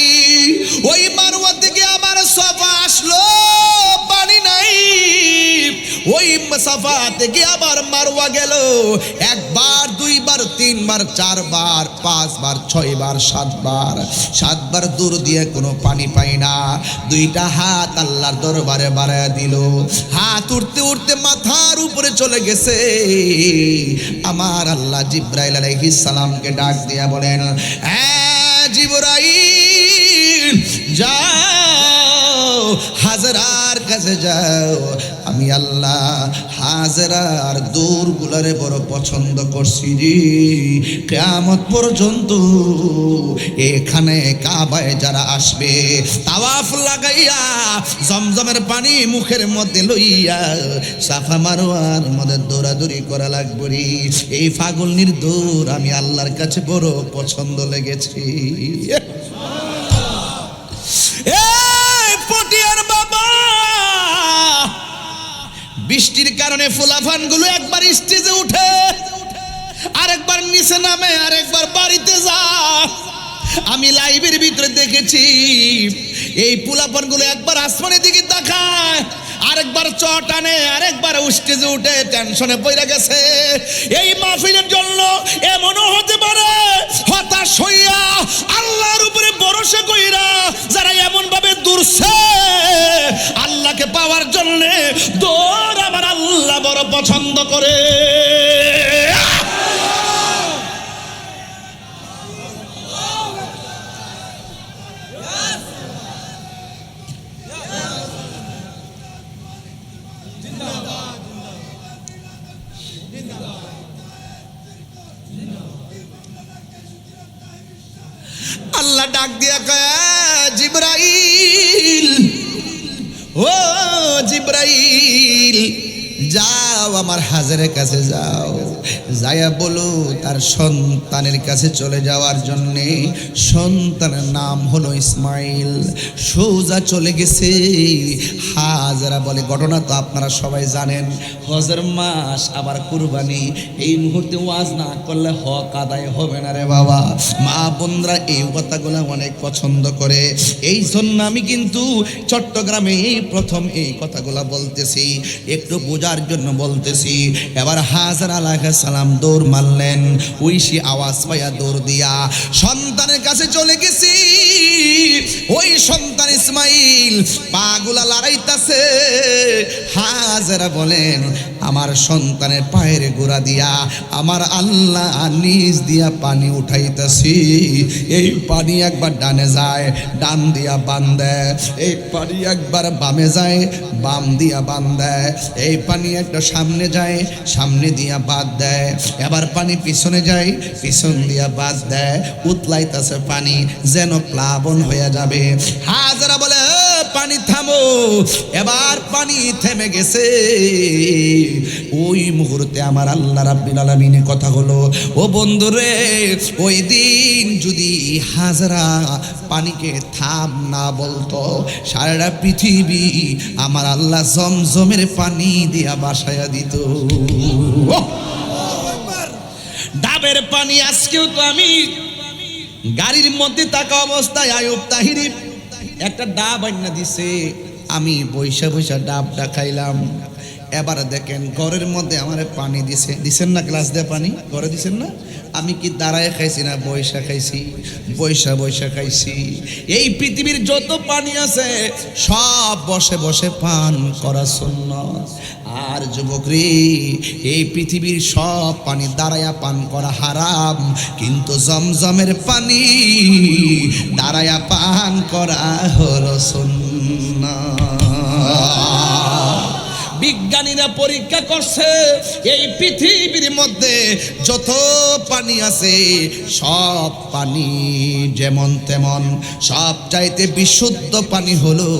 ওই মারওয়া থেকে আবার সফা আসলো, পানি নাই। ওই সাফা থেকে আবার মারওয়া গেল, একবার, দুইবার, তিনবার, চারবার, পাঁচবার, ছয়বার, সাতবার দূর দিয়ে কোনো পানি পাই না। দুইটা হাত আল্লাহর দরবারে বাড়ায়া দিল, হাত উঠতে উঠতে মাথার উপরে চলে গেছে। আমার আল্লাহ জিব্রাইল আলাইহিস সালামকে ডাক দিয়া বলেন, জিব্রাইল যাও, হাজরার কাছে যাও। আমি আল্লাহ হাজরার দূরগুলারে বড় পছন্দ করছি রে। কিয়ামত পর্যন্ত এখানে কাবায় যারা আসবে, তাওয়াফ লাগাইয়া জমজমের পানি মুখের মধ্যে লইয়া সাফা মারওয়ার মধ্যে দৌড়াদৌড়ি করা লাগবে রে। এই ফাগলনির দৌড় আমি আল্লাহর কাছে বড় পছন্দ লেগেছে। পটিয়ার বাবা, বৃষ্টির কারণে ফুলাফান গুলো একবার স্টেজে উঠে, আরেকবার নিচে নামে, আরেকবার বাড়িতে যায়। আমি লাইভের ভিতরে দেখেছি এই ফুলাফান গুলো একবার আসমানের দিকে তাকায়, আরেকবার চট আনে, আরেকবার স্টেজে উঠে টেনশনে পড়ে গেছে। এই মাহফিলের জন্য এমনও হতে পারে হতাশ হইয়া আল্লাহর উপরে ভরসা কইরা যারা এমন ভাবে দূরছে আল্লাহকে পাওয়ার জন্য দৌড়, আমার আল্লাহ বড় পছন্দ করে। আল্লাহ ডাক দিয়া কয় জিবরাইল, ও জিবরাইল যাও আমার হাজারের কাছে যাও, যায়া বলো তার সন্তানের কাছে চলে যাওয়ার জন্যে। সন্তানের নাম হলো ইসমাইল। সোজা চলে গেছে। হাজারা বলে ঘটনা তো আপনারা সবাই জানেন, হজের মাস আবার কুরবানি, এই মুহূর্তে ওয়াজ না করলে হক আদায় হবে না রে বাবা। মা বোনরা এই কথাগুলো অনেক পছন্দ করে, এই জন্য আমি কিন্তু চট্টগ্রামে এই প্রথম এই কথাগুলো বলতেছি, একটু বোঝার জন্য বলতেছি। এবার হাজারা আলাইহিস সালাম দৌড় মারলেন, ঐশী আওয়াজ পাইয়া দৌড় দিয়া সন্তানের কাছে চলে গেছি। ওই সন্তান ইসমাইল পাগুলা লড়াইতাছে। হাজারা বলেন আমার সন্তানের পায়ের গোড়া দিয়া আমার আল্লাহ নিজ দিয়া পানি উঠাইতেছি। এই পানি একবার ডানে যায়, ডান দিয়া বান দেয়, এই পানি একবার বামে যায়, বাম দিয়া বান দেয়, এই পানি একটা সামনে যায়, সামনে দিয়া বাদ দেয়, এবার পানি পিছনে যায়, পিছন দিয়া বাদ দেয়। উতলাইতেছে পানি যেন প্লাবন হয়ে যাবে। হাজারা বলে পানি থামো। এবার পানি থেমে গেছে। ওই মুহূর্তে আমার আল্লাহ রাব্বুল আলামিনের কথা হলো, ও বন্ধুরে ওই দিন যদি হাজারা পানিকে থাম না বলতো, সারা পৃথিবী আমার আল্লাহ জমজমের পানি দিয়া বাসায়া দিত। ডাবের পানি আজকেও তো আমি গাড়ির মধ্যে থাকা অবস্থায় আয়ুব তাহিরি একটা ডাব আইনা দিছে, আমি বৈশা বৈশা ডাবটা খাইলাম। এবার দেখেন ঘরের মধ্যে আমার পানি দিছেন না, গ্লাস দিয়ে পানি ঘরে দিছেন না, আমি কি দাঁড়ায় খাইছি না বৈশা খাইছি? বৈশা বৈশা খাইছি। এই পৃথিবীর যত পানি আছে সব বসে বসে পান করা সুন্নাত। আর যুবক রে, এই পৃথিবীর সব পানি দাঁড়ায়া পান করা হারাম, কিন্তু জমজমের পানি দাঁড়ায়া পান করা হলো সুন্নাত। বিজ্ঞানীরা পরীক্ষা করছে এই পৃথিবীর মধ্যে যত পানি আছে সব পানি যেমন তেমন, সব চাইতে বিশুদ্ধ পানি হলো,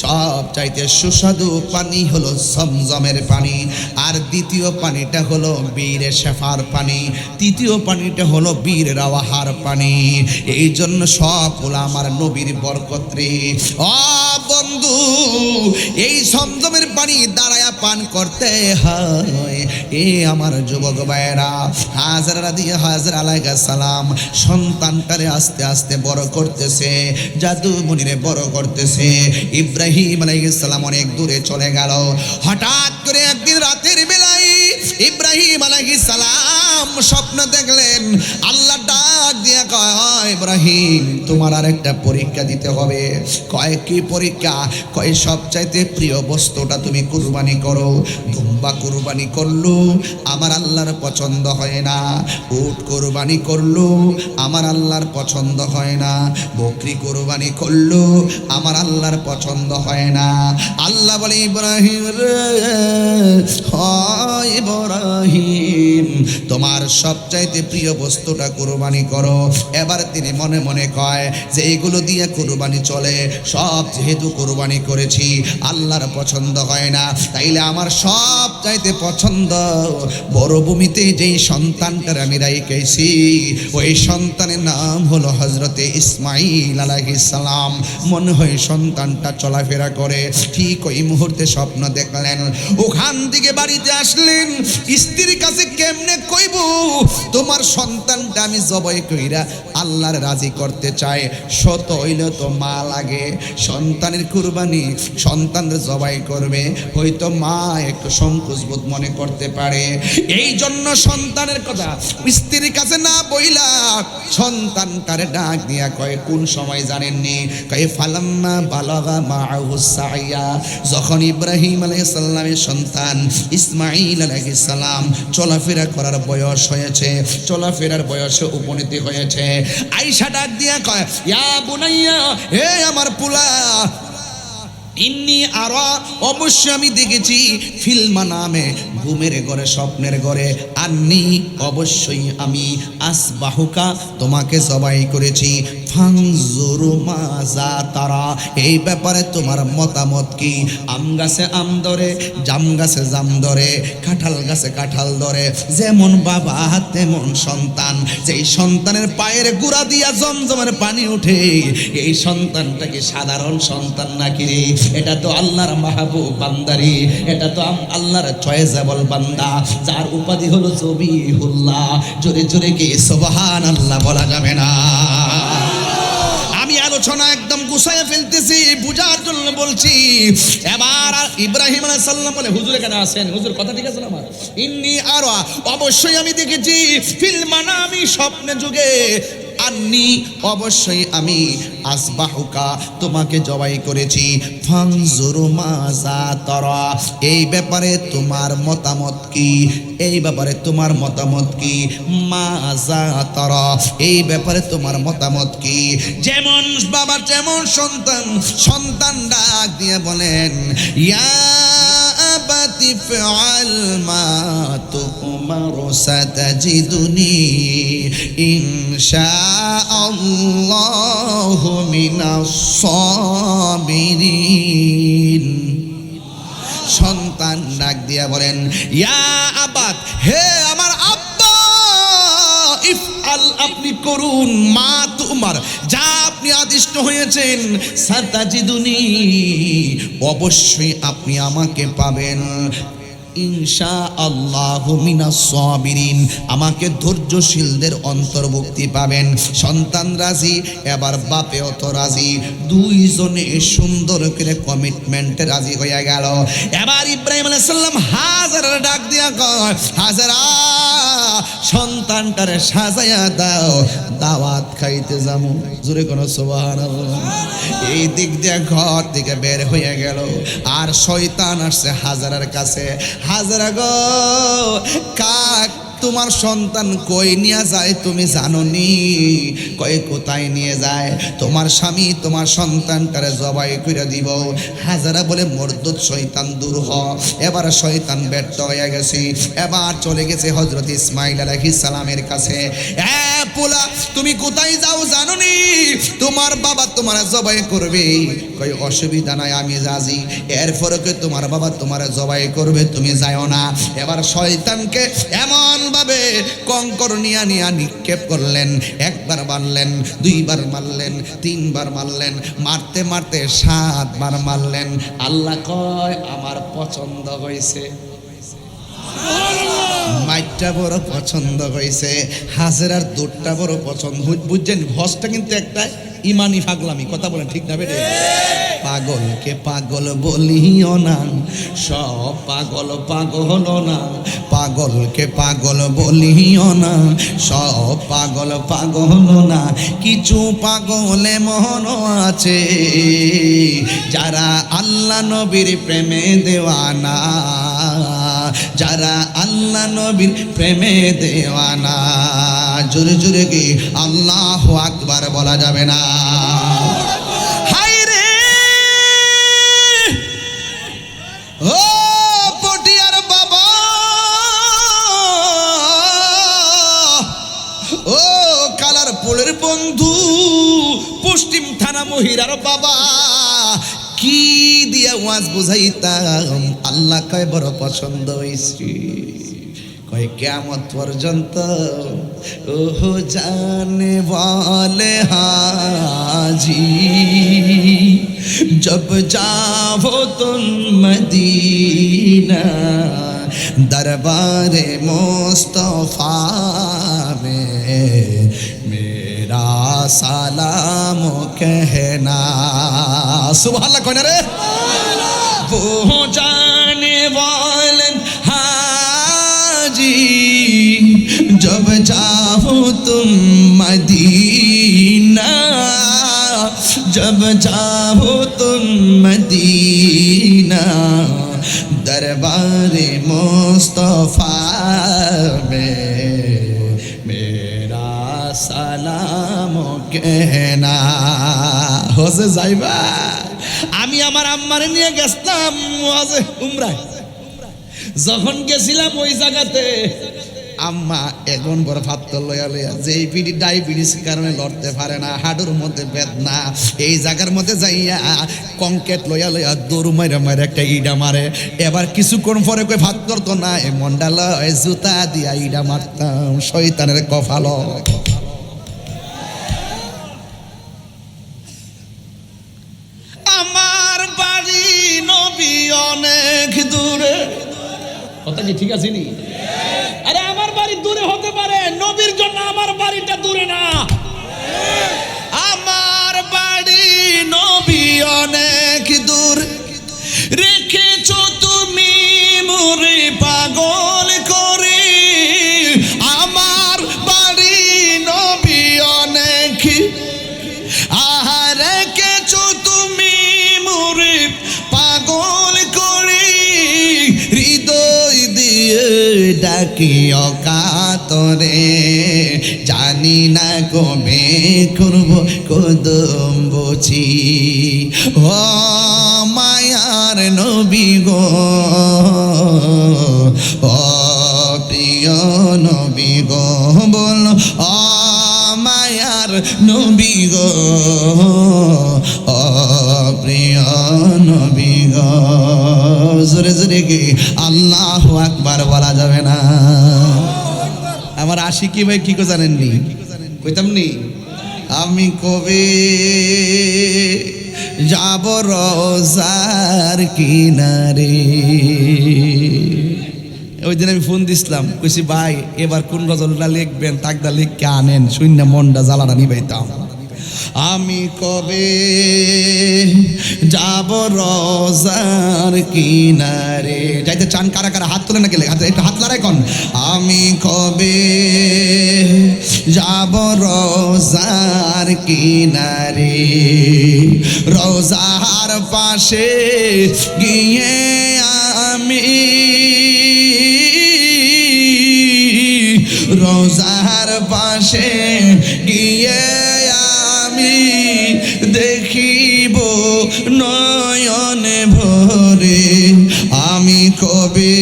সব চাইতে সুস্বাদু পানি হলো জমজমের পানি। আর দ্বিতীয় পানিটা হলো বীরে শেফার পানি, তৃতীয় পানিটা হলো বীর রাওয়াহার পানি। এই জন্য সব হলো আমার নবীর বরকত রে। ও বন্ধু, এই জমজমের পানি দাঁড়ায় পান করতে হয়। এ আমার যুবক ভাইরা, হাজারা আলাইহিস সালাম সন্তানটারে আস্তে আস্তে বড় করতেছে, জাদু মুনিরে বড় করতেছে। ইব্রাহিম আলাইহিস সালাম অনেক দূরে চলে গেল। হঠাৎ করে একদিন রাতের বেলায় ইব্রাহিম আলাইহিস সালাম স্বপ্ন দেখলেন। আল্লাহ ডাক দিয়া কয়, ইব্রাহিম তোমার আরেকটা পরীক্ষা দিতে হবে। কয় কি পরীক্ষা? কয় সবচাইতে প্রিয় বস্তুটা তুমি কুরবানি করো। দুম্বা কুরবানি করলো আমার আল্লাহর পছন্দ হয় না, উট কুরবানি করলো আমার আল্লাহর পছন্দ হয় না, বকরি কুরবানি করলো আমার আল্লাহর পছন্দ হয় না। আল্লাহ বলে ইব্রাহিম রে, হয় ইব্রাহিম তোমার সবচাইতে প্রিয় বস্তুটা কুরবানি করো। এবার তিনি মনে মনে কয় যে এইগুলো দিয়ে কুরবানি চলে, সব যেহেতু কুরবানি করেছি আল্লাহর পছন্দ হয় না, তাইলে আমার সব চাইতে পছন্দ বড়ভূমিতে যেই সন্তানটার আমি রাইখেছি ওই সন্তানের নাম হলো হযরতে ইসমাইল আলাইহিস সালাম। মনে হয় সন্তানটা চলাফেরা করে, ঠিক ওই মুহূর্তে স্বপ্ন দেখলেন। ওখান থেকে বাড়িতে আসলেন, স্ত্রীর কাছে কেমনে কইব তোমার সন্তানটা আমি জবাই কইরা কইরা আল্লাহর রাজি করতে চায়, শত হইলে তো মা লাগে। সন্তানের কুরবানি, সন্তানদের জবাই করবে, হয়তো মা একটু সংকোচবোধ মনে করতে পারে। এই জন্য সন্তানের কথা স্ত্রীর কাছে না বইলা সন্তান তারে ডাক দিয়া কয়, কোন সময় জানেননি? কয় ফালাম্মা বালাগা মাআহু সাইয়া, যখন ইব্রাহিম আলাইহিস সালামের সন্তান ইসমাঈল আলাইহিস সালাম চলাফেরা করার বয়স হয়েছে, চলাফেরার বয়সে উপনীতি হয়েছে, আয়েশা ডাক দিয়া কয়, ইয়া বুনাইয়া, হে আমার পুলা, ইন্নি আরা, অবশ্যই আমি দেখেছি, ফিল মানামে, ঘুমের ঘরে, স্বপ্নের ঘরে, আন্নি, অবশ্যই আমি, আসবাহুকা, তোমাকে জবাই করেছি, ফানজুরু মাজা তারা, এই ব্যাপারে তোমার মতামত কি? আম গাছে আম ধরে, জাম গাছে জাম ধরে, কাঁঠাল গাছে কাঁঠাল ধরে, যেমন বাবা তেমন সন্তান। যেই সন্তানের পায়ের গুড়া দিয়া জমজমের পানি উঠে, এই সন্তানটা কি সাধারণ সন্তান নাকি রে? এটা তো আল্লাহর মাহবুব বান্দারি, এটা তো আল্লাহর চয়েজেবল বান্দা, যার উপাধি হলো জবিহুল্লাহ। জোরে জোরে কি সুবহানাল্লাহ বলা যাবে না? আমি আলোচনা একদম গুছাইয়া ফেলতেছি, বুঝার জন্য বলছি। এবার ইব্রাহিম আলাইহিস সালাম বলে, হুজুর এখানে আছেন, হুজুর কথা ঠিক আছে না আমার? ইন্নি আরা, অবশ্যই আমি দেখেছি, ফিল মানামি, স্বপ্নে যুগে, আন্নি, অবশ্যই আমি, আসবাহুকা, তোমাকে জবাই করেছি, ফানজুরু মাজা তারা, এই ব্যাপারে তোমার মতামত কি? এই ব্যাপারে তোমার মতামত কি? মাজা তারা, এই ব্যাপারে তোমার মতামত কি? যেমন বাবা যেমন সন্তান, সন্তান ডাক দিয়ে বলেন, ইয়া আবাতি ফাআল মা তুমারু সাতাজিদুনি ইনশাআল্লাহু মিনাস সাবিরিন। সন্তান ডাক দিয়া বলেন, ইয়া আবাত, হে আমার আব্বা, ইফআল, আপনি করুন, মা তুমার, যা আপনি আদিষ্ট হয়েছেন, সাতাজিদুনি, অবশ্যই আপনি আমাকে পাবেন, ইনশাআল্লাহু মিনাস সাবিরিন, আমাকে ধৈর্যশীলদের অন্তর্ভুক্তি পাবেন। সন্তান রাজি, এবার বাপেও তো রাজি, দুইজনে সুন্দর করে কমিটমেন্টে রাজি হয়ে গেল। এবার ইব্রাহিম আলাইহিস সালাম হাজারের ডাক দিয়া কয়, হাজারা, সন্তানটারে সাজায়া দাও, দাওয়াত খাইতে যাবো। জোরে কোন সুবহানাল্লাহ। এই দিক দিয়ে ঘর থেকে বের হয়ে গেল, আর শয়তান আসছে হাজারার কাছে, হাজারা গো, কাক তোমার সন্তান কই নিয়ে যায় তুমি জানো নি? কয় কোথায় নিয়ে যায়? তোমার স্বামী তোমার সন্তানটারে জবাই করে দিব। হাজারা বলে মরদুদ শয়তান দূর হ। এবার শয়তান ব্যর্থ হয়ে গেছে, এবার চলে গেছে হযরত ইসমাঈল আলাইহিস সালামের কাছে। এ পোলা, তুমি কোথায় যাও জানো নি? তোমার বাবা তোমার জবাই করবে। কই অসুবিধা নাই, আমি রাজি। এরপরে কে তোমার বাবা তোমার জবাই করবে, তুমি যাও না। এবার শয়তানকে এমন ভাবে কঙ্কর নিয়া নিক্ষেপ করলেন। একবার মারলেন, দুইবার মারলেন, তিনবার মারলেন, মারতে মারতে 7 বার মারলেন। আল্লাহ কয় আমার পছন্দ হয়েছে, মাইটটা বড় পছন্দ হয়েছে, হাজেরার দুধটা বড় পছন্দ। বুঝছেন, ভসটা কিন্তু একটা ইমানি পাগলামি, কথা বলেন ঠিক না বেটে? পাগলকে পাগল বলিও না, সব পাগল পাগল না। পাগলকে পাগল বলিও না, সব পাগল পাগল না। কিছু পাগলে মন আছে, যারা আল্লাহ নবীর প্রেমে দেওয়ানা, যারা আল্লাহ নবীর প্রেমে দেওয়ানা। জোরে জোরে কি আল্লাহু আকবার বলা যাবে না? হায় রে ও পটিয়ার বাবা, ও কালারপুরের বন্ধু, পশ্চিম থানা মহিরার বাবা, কি দিয়া ওয়াজ বুঝাইতাম। আল্লাহ কয় বড় পছন্দ হইছে, কয় কিয়ামত পর্যন্ত ওহো জানে वाले हाजी, जब जाओ तुम मदीना, दरबारे मुस्तफा में मेरा सलाम कहना। सुभान अल्लाह कहना रे। वो जाने वाले हाजी जब चाहो तुम मदीना, जब चाहो तुम मदीना, दरबारे मुस्तफा में मेरा सलाम कहना। হোসে যাইবা আমি আমার আম্মারে নিয়ে গেছিলাম ওয়াজে উমরায়। যখন গেছিলাম ওই জায়গাতে আম্মা এখন বড় ফাত্তর লইয়া লইয়া যে পিডি ডায়াবেটিস কারণে লড়তে পারে না, হাডুর মধ্যে বেদনা, এই জায়গার মধ্যে যাইয়া কংক্রিট লইয়া লইয়া দৌড় মাইরা মাইরা একটা ইডা মারে। এবার কিছুক্ষণ পরে কই ফাত্তর তো না, এই মন্ডাল জুতা দিয়া ইডা মারতাম শয়তানের কপাল। আমার বাড়ি নবী অনেক দূরে, কথা কি ঠিক আছে নি? আরে আমার বাড়ি দূরে হতে পারে, নবীর জন্য আমার বাড়িটা দূরে না। আমার বাড়ি নবী অনেক দূর, রেখেছো তুমি মোরে পাগল করে। আমার বাড়ি নবী অনেক, আহা রেখেছো তুমি মোরে পাগল করে। হৃদয় দিয়ে ডাকি অকাতরে, জানি না কবে করব কদম বুঝি। ও মায়ার নবী গো, ও প্রিয় নবী গো, বলো ও মায়ার নবী গো, ও প্রিয় নবী গো। জোরে জোরে কি আল্লাহু আকবার বলা যাবে না? আমার আশিকি ভাই কি করে জানেননি? কইতাম নি আমি কবে যাব রোজার কিনারে। ওই দিন আমি ফোন দিছিলাম, কইছি ভাই এবার কোন গজলটা লিখবেন, তাকদা লিখকে আনেন, শূন্য মনটা জ্বালাটা নিবাইতাম। আমি কবে যাব রোজার কিনারে। যাইতে চান কারা কারা হাত তুলে না গেলে একটু হাত লড়াই কন। আমি কবে যাব রোজার কিনারে, রোজার পাশে গিয়ে আমি, রোজার পাশে গিয়ে আমি দেখিব নয়নে ভরে। আমি কবে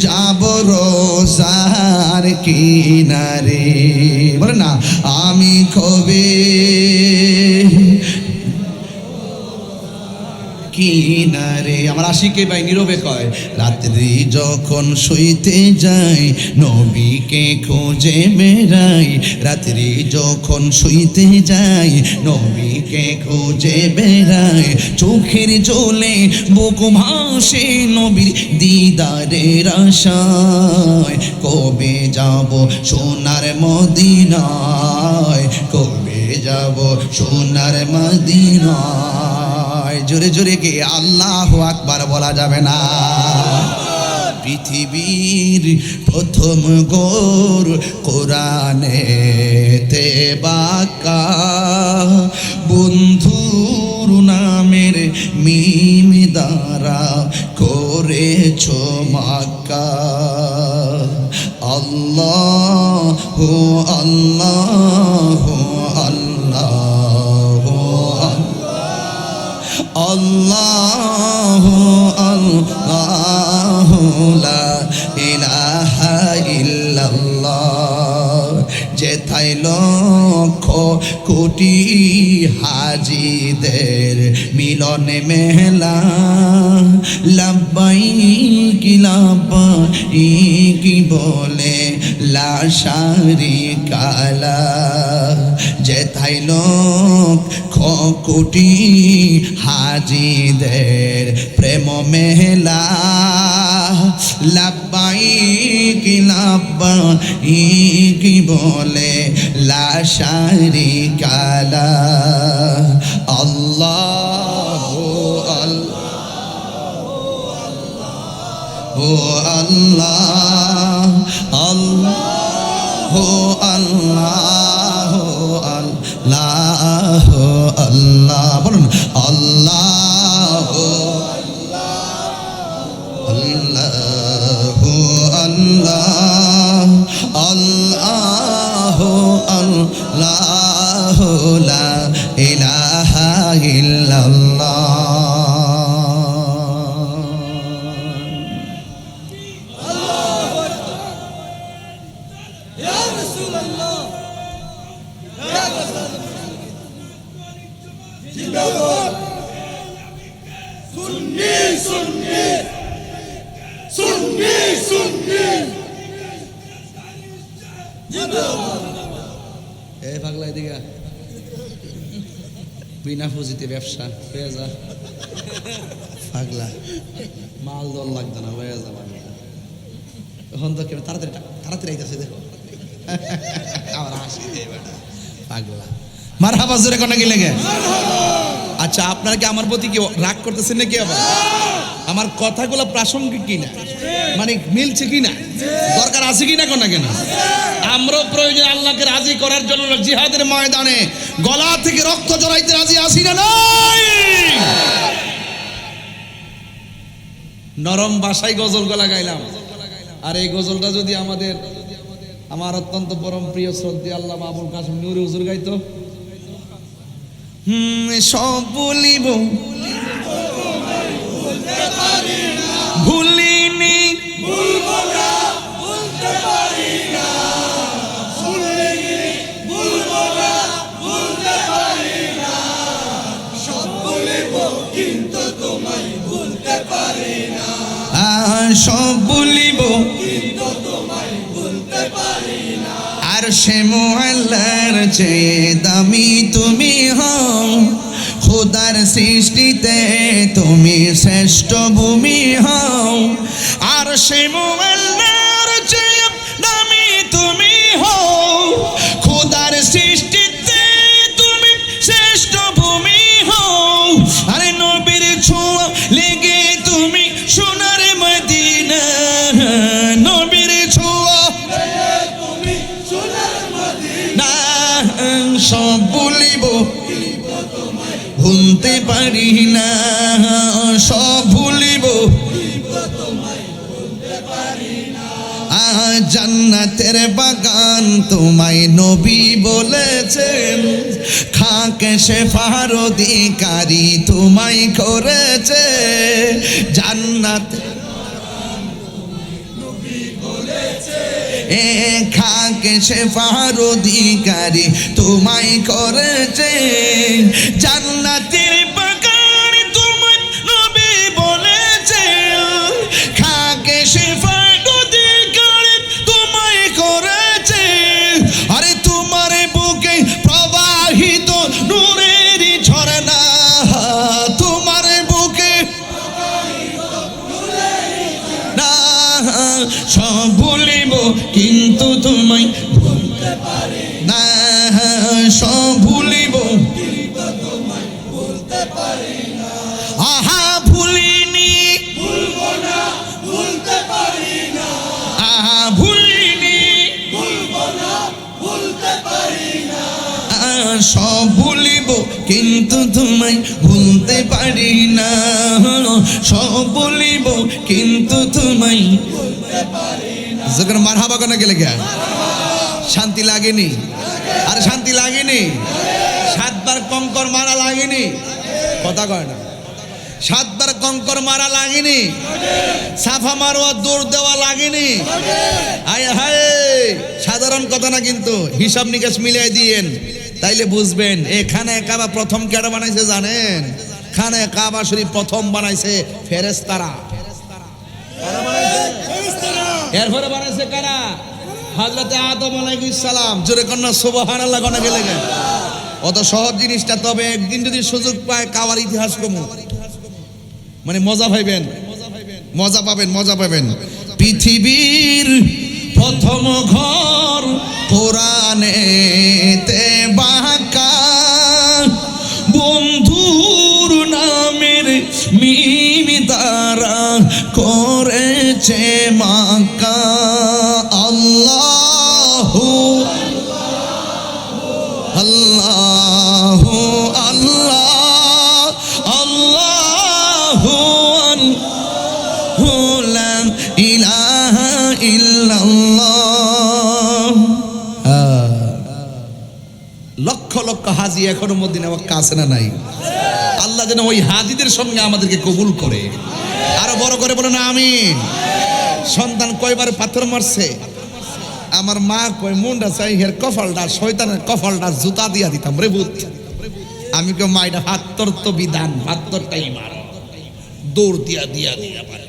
যাব রোজার কিনারে, বলে না আমি কবে কিনারে। আমার আশিকে ভাই নীরবে কয়, রাত্রি যখন শুইতে যাই নবীকে খোঁজে বেড়াই। রাত্রি যখন শুইতে যাই নবীকে খোঁজে বেড়াই। চোখের জলে বুক ভাসে নবীর দিদারের আশায়। কবে যাব সোনার মদিনায়, কবে যাব সোনার মদিনায়। জোরে জোরে কে আল্লাহু আকবার বলা যাবে না? পৃথিবীর প্রথম গোর কোরআনেতে বাঁকা, বন্ধুর নামের মিম দ্বারা করেছো মাক্কা। আল্লাহ আল্লাহ আল্লাহ আল্লাহ আল্লাহ লা ইলাহা ইল্লাল্লাহ। যেথায় লক্ষ কোটি হাজিদের মিলনে মেলা, লাব্বাইক লাব্বাইক বলে লা শারিকা লাহ। যেথায় লক্ষ কোটি হাজিদের প্রেম মেলা, লাব্বাইক লাব্বাইক বলে লা শারিকা লাহ আল্লাহু আল্লাহ আল্লাহু আল্লাহু আল্লাহু আল্লাহ বলুন আল্লাহু আল্লাহু আল্লাহ আল্লাহু আল্লাহু লা ইলাহা ইল্লাল্লাহ এই পাগলা এদিকে বিনা পুঁজিতে ব্যবসা হয়ে যা পাগলা মাল দল লাগতো না হয়ে যা এখন তো কেন তাড়াতাড়ি তাড়াতাড়ি আইতেছে দেখো আমার হাসি দেয় বেটা পাগলা মারহাবা জোরে কোনা কি লাগে আচ্ছা আপনারা কি আমার প্রতি কি রাগ করতেছেন নাকি আবার আমার কথাগুলো প্রাসঙ্গিক কিনা মানে মিলছে কিনা দরকার আছে কিনা কোনা কেন আমরাও প্রয়োজন আল্লাহকে রাজি করার জন্য জিহাদের ময়দানে গলা থেকে রক্ত জড়াইতে রাজি আছি না নাই নরম ভাষায় গজল গলা গাইলাম আর এই গজলটা যদি আমার অত্যন্ত পরম প্রিয় শ্রদ্ধেয় আল্লামা আবুল কাসেম নূরি হুজুর গাইতো সব বলিব ভুলিনি সব বলিব আর সে মোয়াল্লার চেয়ে দামি তুমি হও খোদার সৃষ্টিতে তুমি শ্রেষ্ঠ ভূমি হও আর সে মোয়াল্লার চেয়ে দামি তুমি হও খোদার সৃষ্টিতে তুমি শ্রেষ্ঠ ভূমি হও আরে নবীর ছোঁয়া লেগে তুমি সোনার মদিনা নবীর ছোঁয়া তুমি সোনার মদিনা সব বলিব ভুলতে পারি না সব ভুলিব জান্নাতের বাগান তোমায় নবী বলেছেন খাকে শেফার অধিকারী তোমায় করেছে জান্নাত এ খাকে শেফার অধিকারী তোমায় করেছে জান্নাতের বাগান তোমায় নবী বলেছে খাকে শেফার অধিকারী তোমায় করেছে আরে তোমার বুকে প্রবাহিত নূরের ঝরনা তোমার বুকে না সব ভুলিব কিন্তু তোমায় ভুলতে পারি না সব ভুলিব কিন্তু তোমায় ভুলতে পারি না আহা ভুলিনি ভুলবো না ভুলতে পারি না আহা ভুলিনি ভুলবো না ভুলতে পারি না সব ভুলিব কিন্তু তোমায় ভুলতে পারি না সব ভুলিব কিন্তু তোমায় ভুলতে পারি না যখন মারহাবা কোনা গেলে গিয়া শান্তি লাগেনি আর শান্তি লাগেনি সাতবার কঙ্কর মারা লাগেনি কথা কয় না সাতবার কঙ্কর মারা লাগেনি সাফা মারোয়া দৌড় দেওয়া লাগেনি আয় হায় সাধারণ কথা না কিন্তু হিসাব নিকাশ মিলিয়ে দিয়েন তাইলে বুঝবেন এখানে কাবা প্রথম কেডা বানাইছে জানেন খানে কাবা শরীফ প্রথম বানাইছে ফেরেশতারা এরপরে বানাইছে কারা হযরতে আদম আলাইহিস সালাম জোরে কন্যা সুবহানাল্লাহ কোনা গেলে অত সহজ জিনিসটা তবে একদিন যদি সুযোগ পায় কাবার ইতিহাস কমু মানে মজা পাইবেন মজা পাবেন পৃথিবীর প্রথম ঘর কোরআনেতে বাঁকা বন্ধুর নামের মিম তারা করেছে মাকা আল্লাহু আল্লাহু আল্লাহ আল্লাহু আল্লাহু লা ইলাহা ইল্লাল্লাহ। লক্ষ লক্ষ হাজি এখনো মদিনা মক্কা আছে না নাই? আল্লাহ যেন ওই হাজিদের সঙ্গে আমাদেরকে কবুল করে। আরো বড় করে বলেন আমিন। সন্তান কয়বার পাথর মারছে, আমার মা কয় মুন্ডা চাই হের কফালটা শয়তানের কফালটা জুতা দিয়া দিতাম রে বুত। আমি কেউ মাইটা হাত্তর তো বিধান, হাত্তরটাই মার, দৌড় দিয়া দিয়া দিয়া পারে।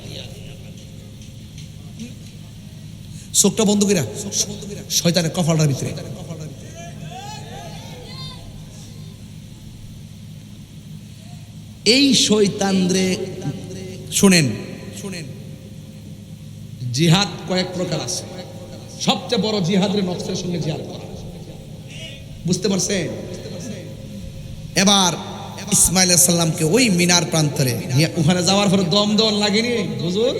চোখটা বন্ধ কইরা শয়তানের কফালটার ভিতরে এই শয়তানরে শুনেন শুনেন। জিহাদ কয়েক প্রকার আছে। সবচেয়ে বড় জিহাদের নফসের সঙ্গে জিহাদ করা, বুঝতে পারছেন? এবার ইসমাইল আলাইহিস সালামকে ওই মিনার প্রান্তরে ওখানে যাওয়ার পরে দম লাগেনি হুজুর?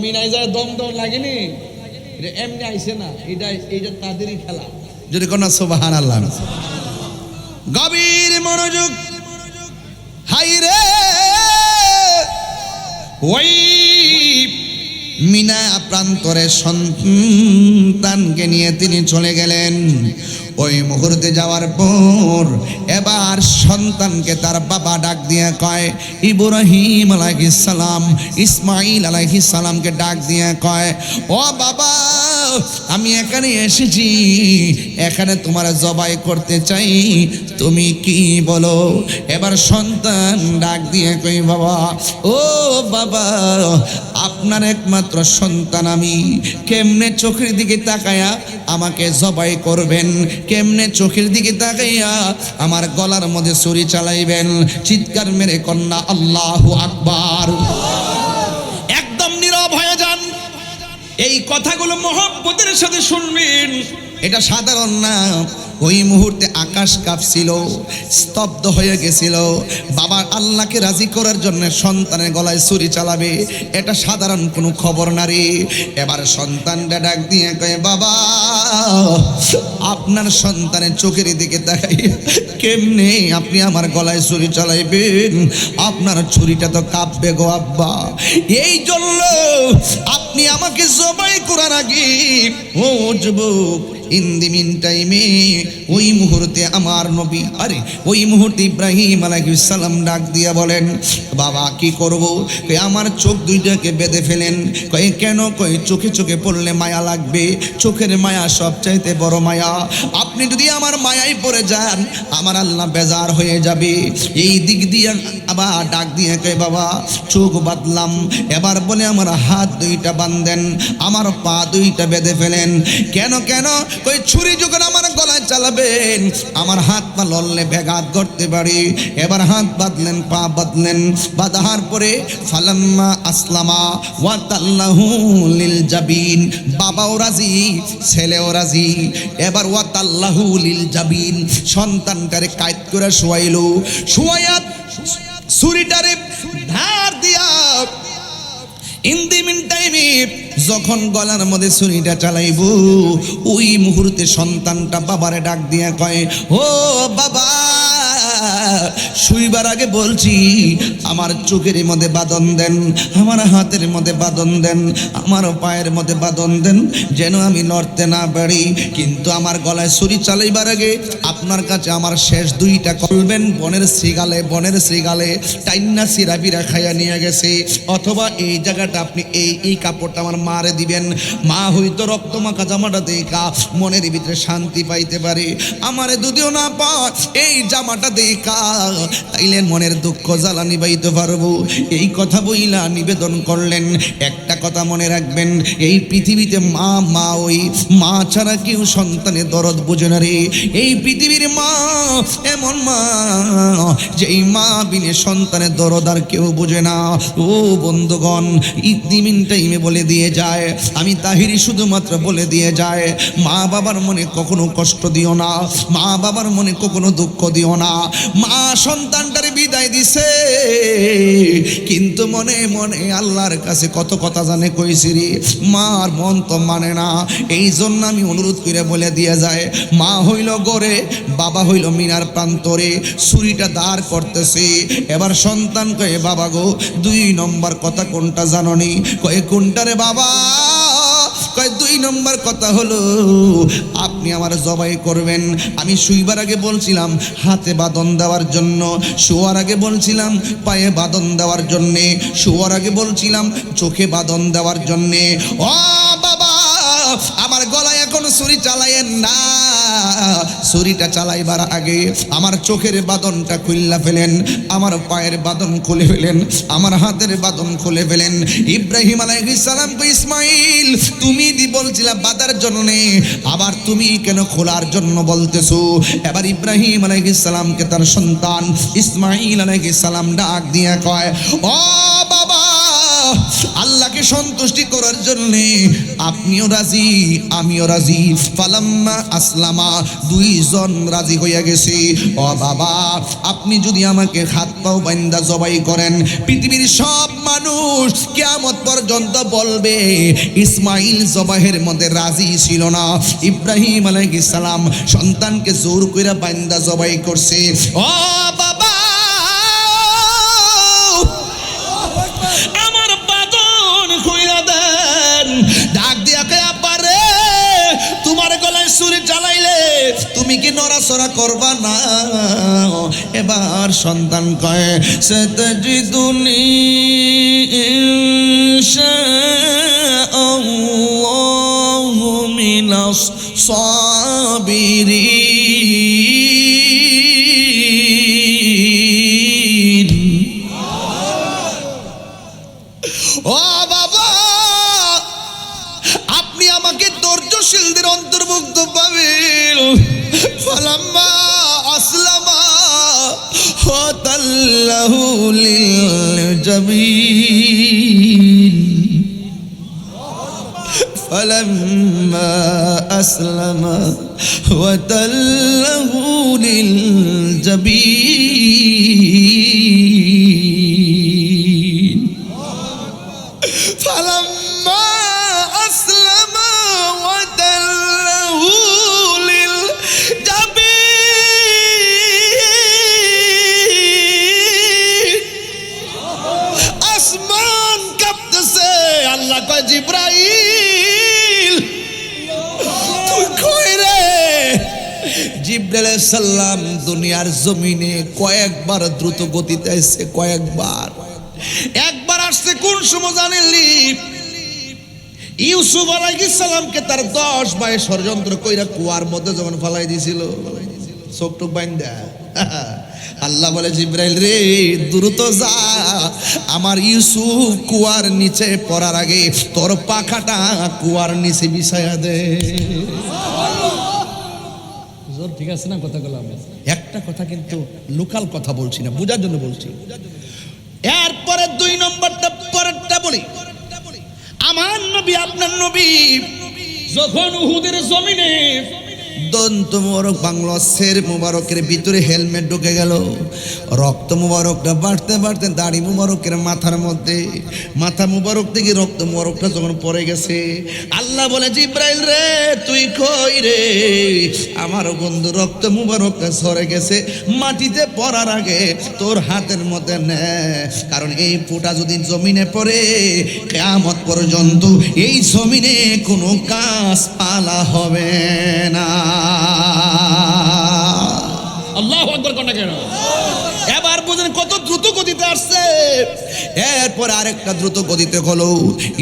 মিনায় যায় দম লাগেনি? এটা এমনি আইছে না, এইটা তাদেরই খেলা। যদি কোন সুবহানাল্লাহ। গভীর মনোযোগ। হাইরে ওই মিনা প্রান্তরে সন্তানকে নিয়ে তিনি চলে গেলেন। ওই মুহূর্তে যাওয়ার পর এবার সন্তানকে তার বাবা ডাক দিয়ে কয়, ইব্রাহিম আলাইহিস সালাম ইসমাইল আলাইহিস সালামকে ডাক দিয়ে কয়, ও বাবা আমি এখানে এসেছি, এখানে তোমার জবাই করতে চাই, তুমি কি বলো? এবার সন্তান ডাক দিয়ে কই, বাবা ও বাবা আপনার একমাত্র সন্তান আমি, কেমনে চোখের দিকে তাকায়া আমাকে জবাই করবেন? কেমনে চোখের দিকে তাকাইয়া আমার গলার মধ্যে ছুরি চালাইবেন? চিৎকার মেরে কন্যা আল্লাহু আকবার। একদম নীরব হয়ে যান। এই কথাগুলো মহব্বতের সাথে শুনবেন, এটা সাধারণ না। ওই মুহূর্তে আকাশ কাঁপছিল, স্তব্ধ হয়ে গেছিল। বাবা আল্লাহকে রাজি করার জন্য সন্তানের গলায় ছুরি চালাবে, এটা সাধারণ কোনো খবর না রে। এবার সন্তানটা ডাক দিয়ে কয়, বাবা আপনার সন্তানের চোখের দিকে তাকাই কেমনে আপনি আমার গলায় ছুরি চালাইবেন? আপনার ছুরিটা তো কাঁপবে গো আব্বা। এই জন্য আপনি আমাকে জবাই করার আগে ও যুবক ইন দি মিন টাইমে ওই মুহূর্তে আমার নবী ওই মুহূর্তে ইব্রাহিম আলাইহিস সালাম ডাক দিয়া বলেন, বাবা কি করব? কই আমার চোখ দুইটাকে বেঁধে ফেলেন। কই কেন? কই চোখে চোখে পড়লে মায়া লাগবে, চোখের মায়া সবচাইতে বড় মায়া। আপনি যদি আমার মায়ায় পড়ে যান আমার আল্লাহ বেজার হয়ে যাবে। এই দিক দিয়ে আবার ডাক দিয়ে কই, বাবা চোখ বাঁধলাম। এবার বলে আমার হাত দুইটা বাঁধেন, আমার পা দুইটা বেঁধে ফেলেন। কেন কেন? কই ছুরি যখন আমার গলায় চালাবেন আমার হাত পা লড়লে ব্যাঘাত করতে পারি। এবার হাত বাঁধলেন, পা বাঁধলেন, বাঁধার পরে ফালাম্মা আসলামা ওয়া তাল্লাহু লিল জাবিন, বাবাও রাজি ছেলেও রাজি। এবার ওয়া তাল্লাহু লিল জাবিন, সন্তানটারে কায়দ করে শোয়াইলো। শোয়াইয়া ছুরিটারে ধার দিয়া ইন দি মিন টাইমে যখন গলার মধ্যে ছুরিটা চালাইব ওই মুহূর্তে সন্তানটা বাবারে ডাক দিয়ে কয়, ও বাবা শুইবার আগে বলছি আমার চোখের মধ্যে বাঁধন দেন, আমার হাতের মধ্যে বাঁধন দেন, আমার পায়ের মধ্যে বাঁধন দেন, যেন আমি লড়তে না পারি। কিন্তু আমার গলায় ছুরি চালাইবার আগে আপনার কাছে আমার শেষ দুইটা করবেন বনের শ্রীগালে টাইন্না সিরাবিরা খাইয়া নিয়ে গেছে, অথবা এই জায়গাটা আপনি এই কাপড়টা আমার মারে দিবেন। মা হয়তো রক্তমাখা জামাটা দেখা মনের ভিতরে শান্তি পাইতে পারে। আমারে যদিও না পায় এই জামাটা দেখা তাইলে মনের দুঃখ জ্বালা নিবাইতে পারবো। এই কথা বইলা নিবেদন করলেন। একটা কথা মনে রাখবেন, এই পৃথিবীতে মা ওই মা ছাড়া কেউ সন্তানের দরদ বোঝে না রে। এই পৃথিবীর মা এমন মা, যেই মা বিনে সন্তানের দরদ আর কেউ বোঝে না। ও বন্ধুগণ, ইদিমিন টাইমে বলে দিয়ে যায়, আমি তাহিরি শুধুমাত্র বলে দিয়ে যায়, মা বাবার মনে কখনো কষ্ট দিও না, মা বাবার মনে কখনো দুঃখ দিও না। মা সন্তানটারে বিদায় দিছে, কিন্তু মনে মনে আল্লাহর কাছে কত কথা জানে কইছি রে, মার মন তো মানে না। এই জন্য আমি অনুরোধ করে বলে দিয়ে যায়, মা হইল গড়ে, বাবা হইল মিনার প্রান্তরে, ছুরিটা দাঁড় করতেছে। এবার সন্তান কয়ে, বাবা গো 2 নম্বর কথা কোনটা জাননি? কয়ে কোনটা রে বাবা? কয় 2 নম্বর কথা হলো আপনি আমার জবাই করবেন। আমি শুইবার আগে বলছিলাম হাতে বাঁধন দেওয়ার জন্য, শোয়ার আগে বলছিলাম পায়ে বাঁধন দেওয়ার জন্যে, শোয়ার আগে বলছিলাম চোখে বাঁধন দেওয়ার জন্যে। ও বাবা, আমার গলায় এখন ছুরি চালাইয়েন না, ছুরিটা চালাইবার আগে আমার চোখের বাঁধনটা খুললা ফেলেন, আমার পায়ের বাঁধন খুলে ফেলেন, আমার হাতের বাঁধন খুলে ফেলেন। ইব্রাহিম আলাইহিস সালাম কই, ইসমাইল তুমি বলছিলা বাঁধার জন্য, আবার তুমি কেন খোলার জন্য বলতেছো? এবার ইব্রাহিম আলাইহিস সালামকে তার সন্তান ইসমাইল আলাইহিস সালাম ডাক দিয়ে কয়, ও বাবা, আল্লাহকে সন্তুষ্টি করার জন্য আপনিও রাজি আমিও রাজি। ফালাম্মা আসলামা, 2 জন রাজি হইয়া গেছে। ও বাবা, আপনি যদি আমাকে হাত পাও বান্দা জবাই করেন, পৃথিবীর সব মানুষ কিয়ামত পর্যন্ত বলবে ইসমাইল জবাহের মধ্যে রাজি ছিল না। ইব্রাহিম আলাইহিস সালাম সন্তানকে জোর কইরা বান্দা জবাই করছে। ও বাবা, আমার বাঁধন কইরা দেন। ডাক দিয়া কে, আব্বা রে, তোমার গলায় ছুরি চালাইলে তুমি কি নড়াচড়া করবা না? এবার সন্তান কয়, সাতাজিদুনি ইনশাআল্লাহু মিনাস সাবিরিন। ও বাবা, আপনি আমাকে ধৈর্যশীলদের অন্তর্ভুক্ত পাবেন। ফালাম্মা আসলামা ওয়া তাল্লাহু লিল জাবিন। ফালাম্মা আসলামা ওয়া তাল্লাহু লিল জাবিন। ফালাম্মা আসলামা ওয়া তাল্লাহু লিল জাবিন। আসমান কাঁপতেছে। আল্লাহ কয়, জিবরাইল তুই কই রে? জিবরাইল আলাইহিস সালাম দুনিয়ার জমিনে কয়েকবার দ্রুত গতিতে আসছে, কয়েকবার। একবার আসছে কোন সময় জানেননি? ইউসুফ আলাইহিস সালামকে তার 10 ভাই ষড়যন্ত্র কইরা কুয়ার মধ্যে যখন ফেলাই দিয়েছিল, চোখটুক বাইন্দা। আল্লাহ বলে, জিবরাইল রে, দ্রুত যা, আমার ইউসুফ কুয়ার নিচে পড়ার আগে তোর পাখাটা কুয়ার নিচে বিছায়া দে। ঠিক আছে না কথাগুলো? একটা কথা কিন্তু লোকাল কথা বলছি না, বোঝার জন্য বলছি। এরপরে 2 নম্বরটা পরেরটা বলি। আমার নবী, আপনার নবী যখন উহুদের জমিনে দন্ত মোবারক বাংলা শের মুবারকের ভিতরে হেলমেট ঢুকে গেল, রক্ত মুবারকটা বাড়তে বাড়তে দাড়ি মুবারকের মাথার মধ্যে, মাথা মুবারক থেকে রক্ত মুবারকটা যখন পড়ে গেছে, আল্লাহ বলে, জিবরাইল রে তুই কই রে? আমার বন্ধু রক্ত মুবারকটা সরে গেছে, মাটিতে পড়ার আগে তোর হাতের মধ্যে নে, কারণ এই ফোঁটা যদি জমিনে পড়ে কিয়ামত পর্যন্ত এই জমিনে কোনো গাছপালা হবে না। আল্লাহু আকবার কোন কেন? এবার বুঝেন কত দ্রুত গতিতে আসছে। এরপর আরেকটা দ্রুত গতিতে হলো,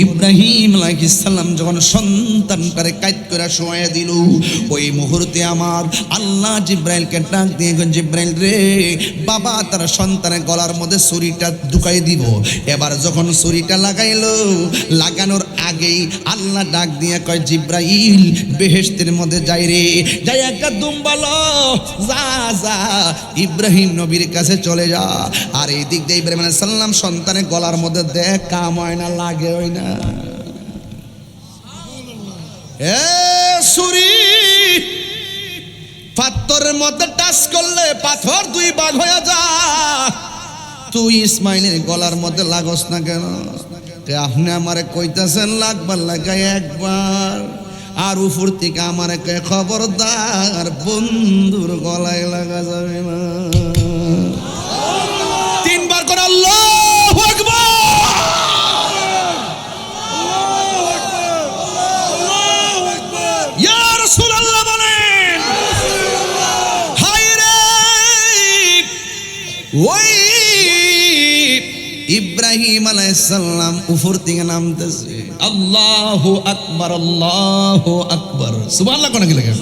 ইব্রাহিম আলাইহিস সালাম যখন সন্তানটারে কাইত করে শোয়া দিল, ওই মুহূর্তে আমার আল্লাহ জিব্রাইলকে ডাক দিয়ে জিব্রাইল রে, বাবা তার সন্তানের গলার মধ্যে ছুরিটা ঢুকাই দিব। এবার যখন ছুরিটা লাগাইলো, লাগানোর আগেই আল্লাহ ডাক দিয়ে কয়, জিব্রাইল বেহেশতের মধ্যে যাই রে, যাই একটা দুম্বালো, যা যা ইব্রাহিম নবীর কাছে চলে যা। আর এই দিক দিয়ে ইব্রাহিম আলাইহিস সালাম সন্তানের গলার মধ্যে দেখ কাম হয় না, লাগে হয় না। এ ছুরি পাথরের মধ্যে টাচ করলে পাথর দুই ভাগ হয়ে যা, তুই ইসমাইলের গলার মধ্যে লাগস না কেন? আপনি আমারে কইতাছেন লাগবার লাগাই একবার, আর উপর থেকে আমারে কয় খবরদার বন্ধুর গলায় লাগা যাবে না। তিনবার করে আল্লাহু আকবার। ইয়া রাসূলুল্লাহ বলেন, হায় রে ওই ইব্রাহিম আলাইহিস সালাম উপর থেকে নামতেছে, আল্লাহু আকবার, আল্লাহু আকবার, সুবহানাল্লাহ কোন কি লাগে?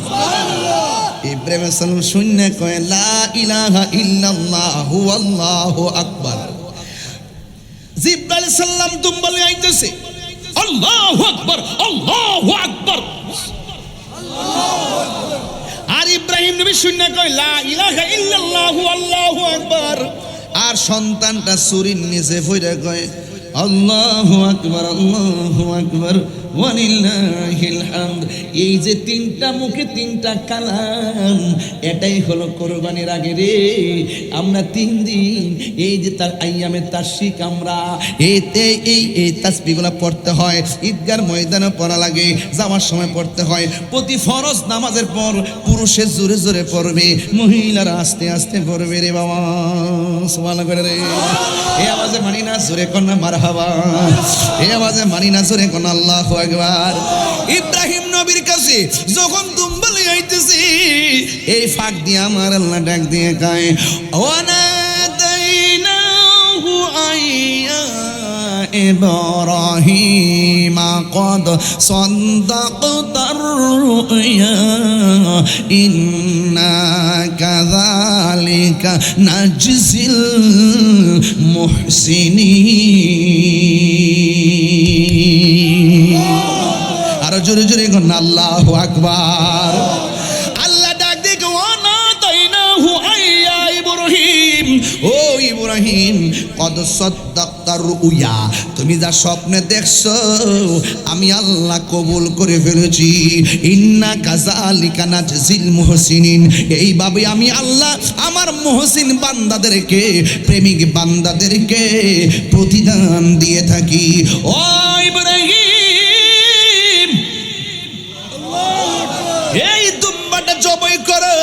ইব্রাহিম আলাইহিস সালাম শূন্য কয় লা ইলাহা ইল্লাল্লাহু আল্লাহু আকবার। জিব্রাইল আলাইহিস সালাম দুম্বালে আইতেছে, আল্লাহু আকবার, আল্লাহু আকবার, আর ইব্রাহিম নবী শূন্য কয় লা ইলাহা ইল্লাল্লাহু আল্লাহু আকবার। আর সন্তানটা ছুরির নিচে পড়ে কয় আল্লাহু আকবার, আল্লাহু আকবার, ওয়ালিল্লাহিল হামদ। এই যে তিনটা মুখে তিনটা কালাম, এটাই হলো কোরবানির আগে রে। আমরা 3 দিন এই যে তার আইয়ামে তাশরিক, আমরা এই তাসবিহগুলো পড়তে হয়, ঈদগার ময়দানে পড়া লাগে, যাওয়ার সময় পড়তে হয়। প্রতি ফরজ নামাজের পর পুরুষের জোরে জোরে পড়বে, মহিলারা আস্তে আস্তে পড়বে রে বাবা, সুবহানাল্লাহ করে রে। এই আওয়াজে মানি না, জোরে কোন না মারহাবা, এই আওয়াজে মানি না, জোরে কোন আল্লাহু আকবার। ইব্রাহিম নবীর কাছে যখন দুম্বালে আইতেছে, এই ফাঁক দিয়ে আমার আল্লাহ ডাক দিয়ে কয়, ওয়ানাদাইনাহু আইয়া ইব্রাহিম قد صدقت الرؤيا إنا كذلك نجزي المحسنين। আর জোরে জোরে কোন আল্লাহু আকবার। আল্লাহ ডাক দিয়ে ওয়ানাদাইনাহু আইয়া ইব্রাহিম, ও ইব্রাহিম কদ সাদ্দাক্তার রুয়া, তুমি যা স্বপ্নে দেখছো আমি আল্লাহ কবুল করে ফেলেছি। ইন্না কাযালিকা নাজজিল মুহসিনিন, এইভাবে আমি আল্লাহ আমার মুহসিন বান্দাদেরকে, প্রেমিক বান্দাদেরকে প্রতিদান দিয়ে থাকি। ও ইব্রাহিম, এই দুম্বাটা জবাই করো।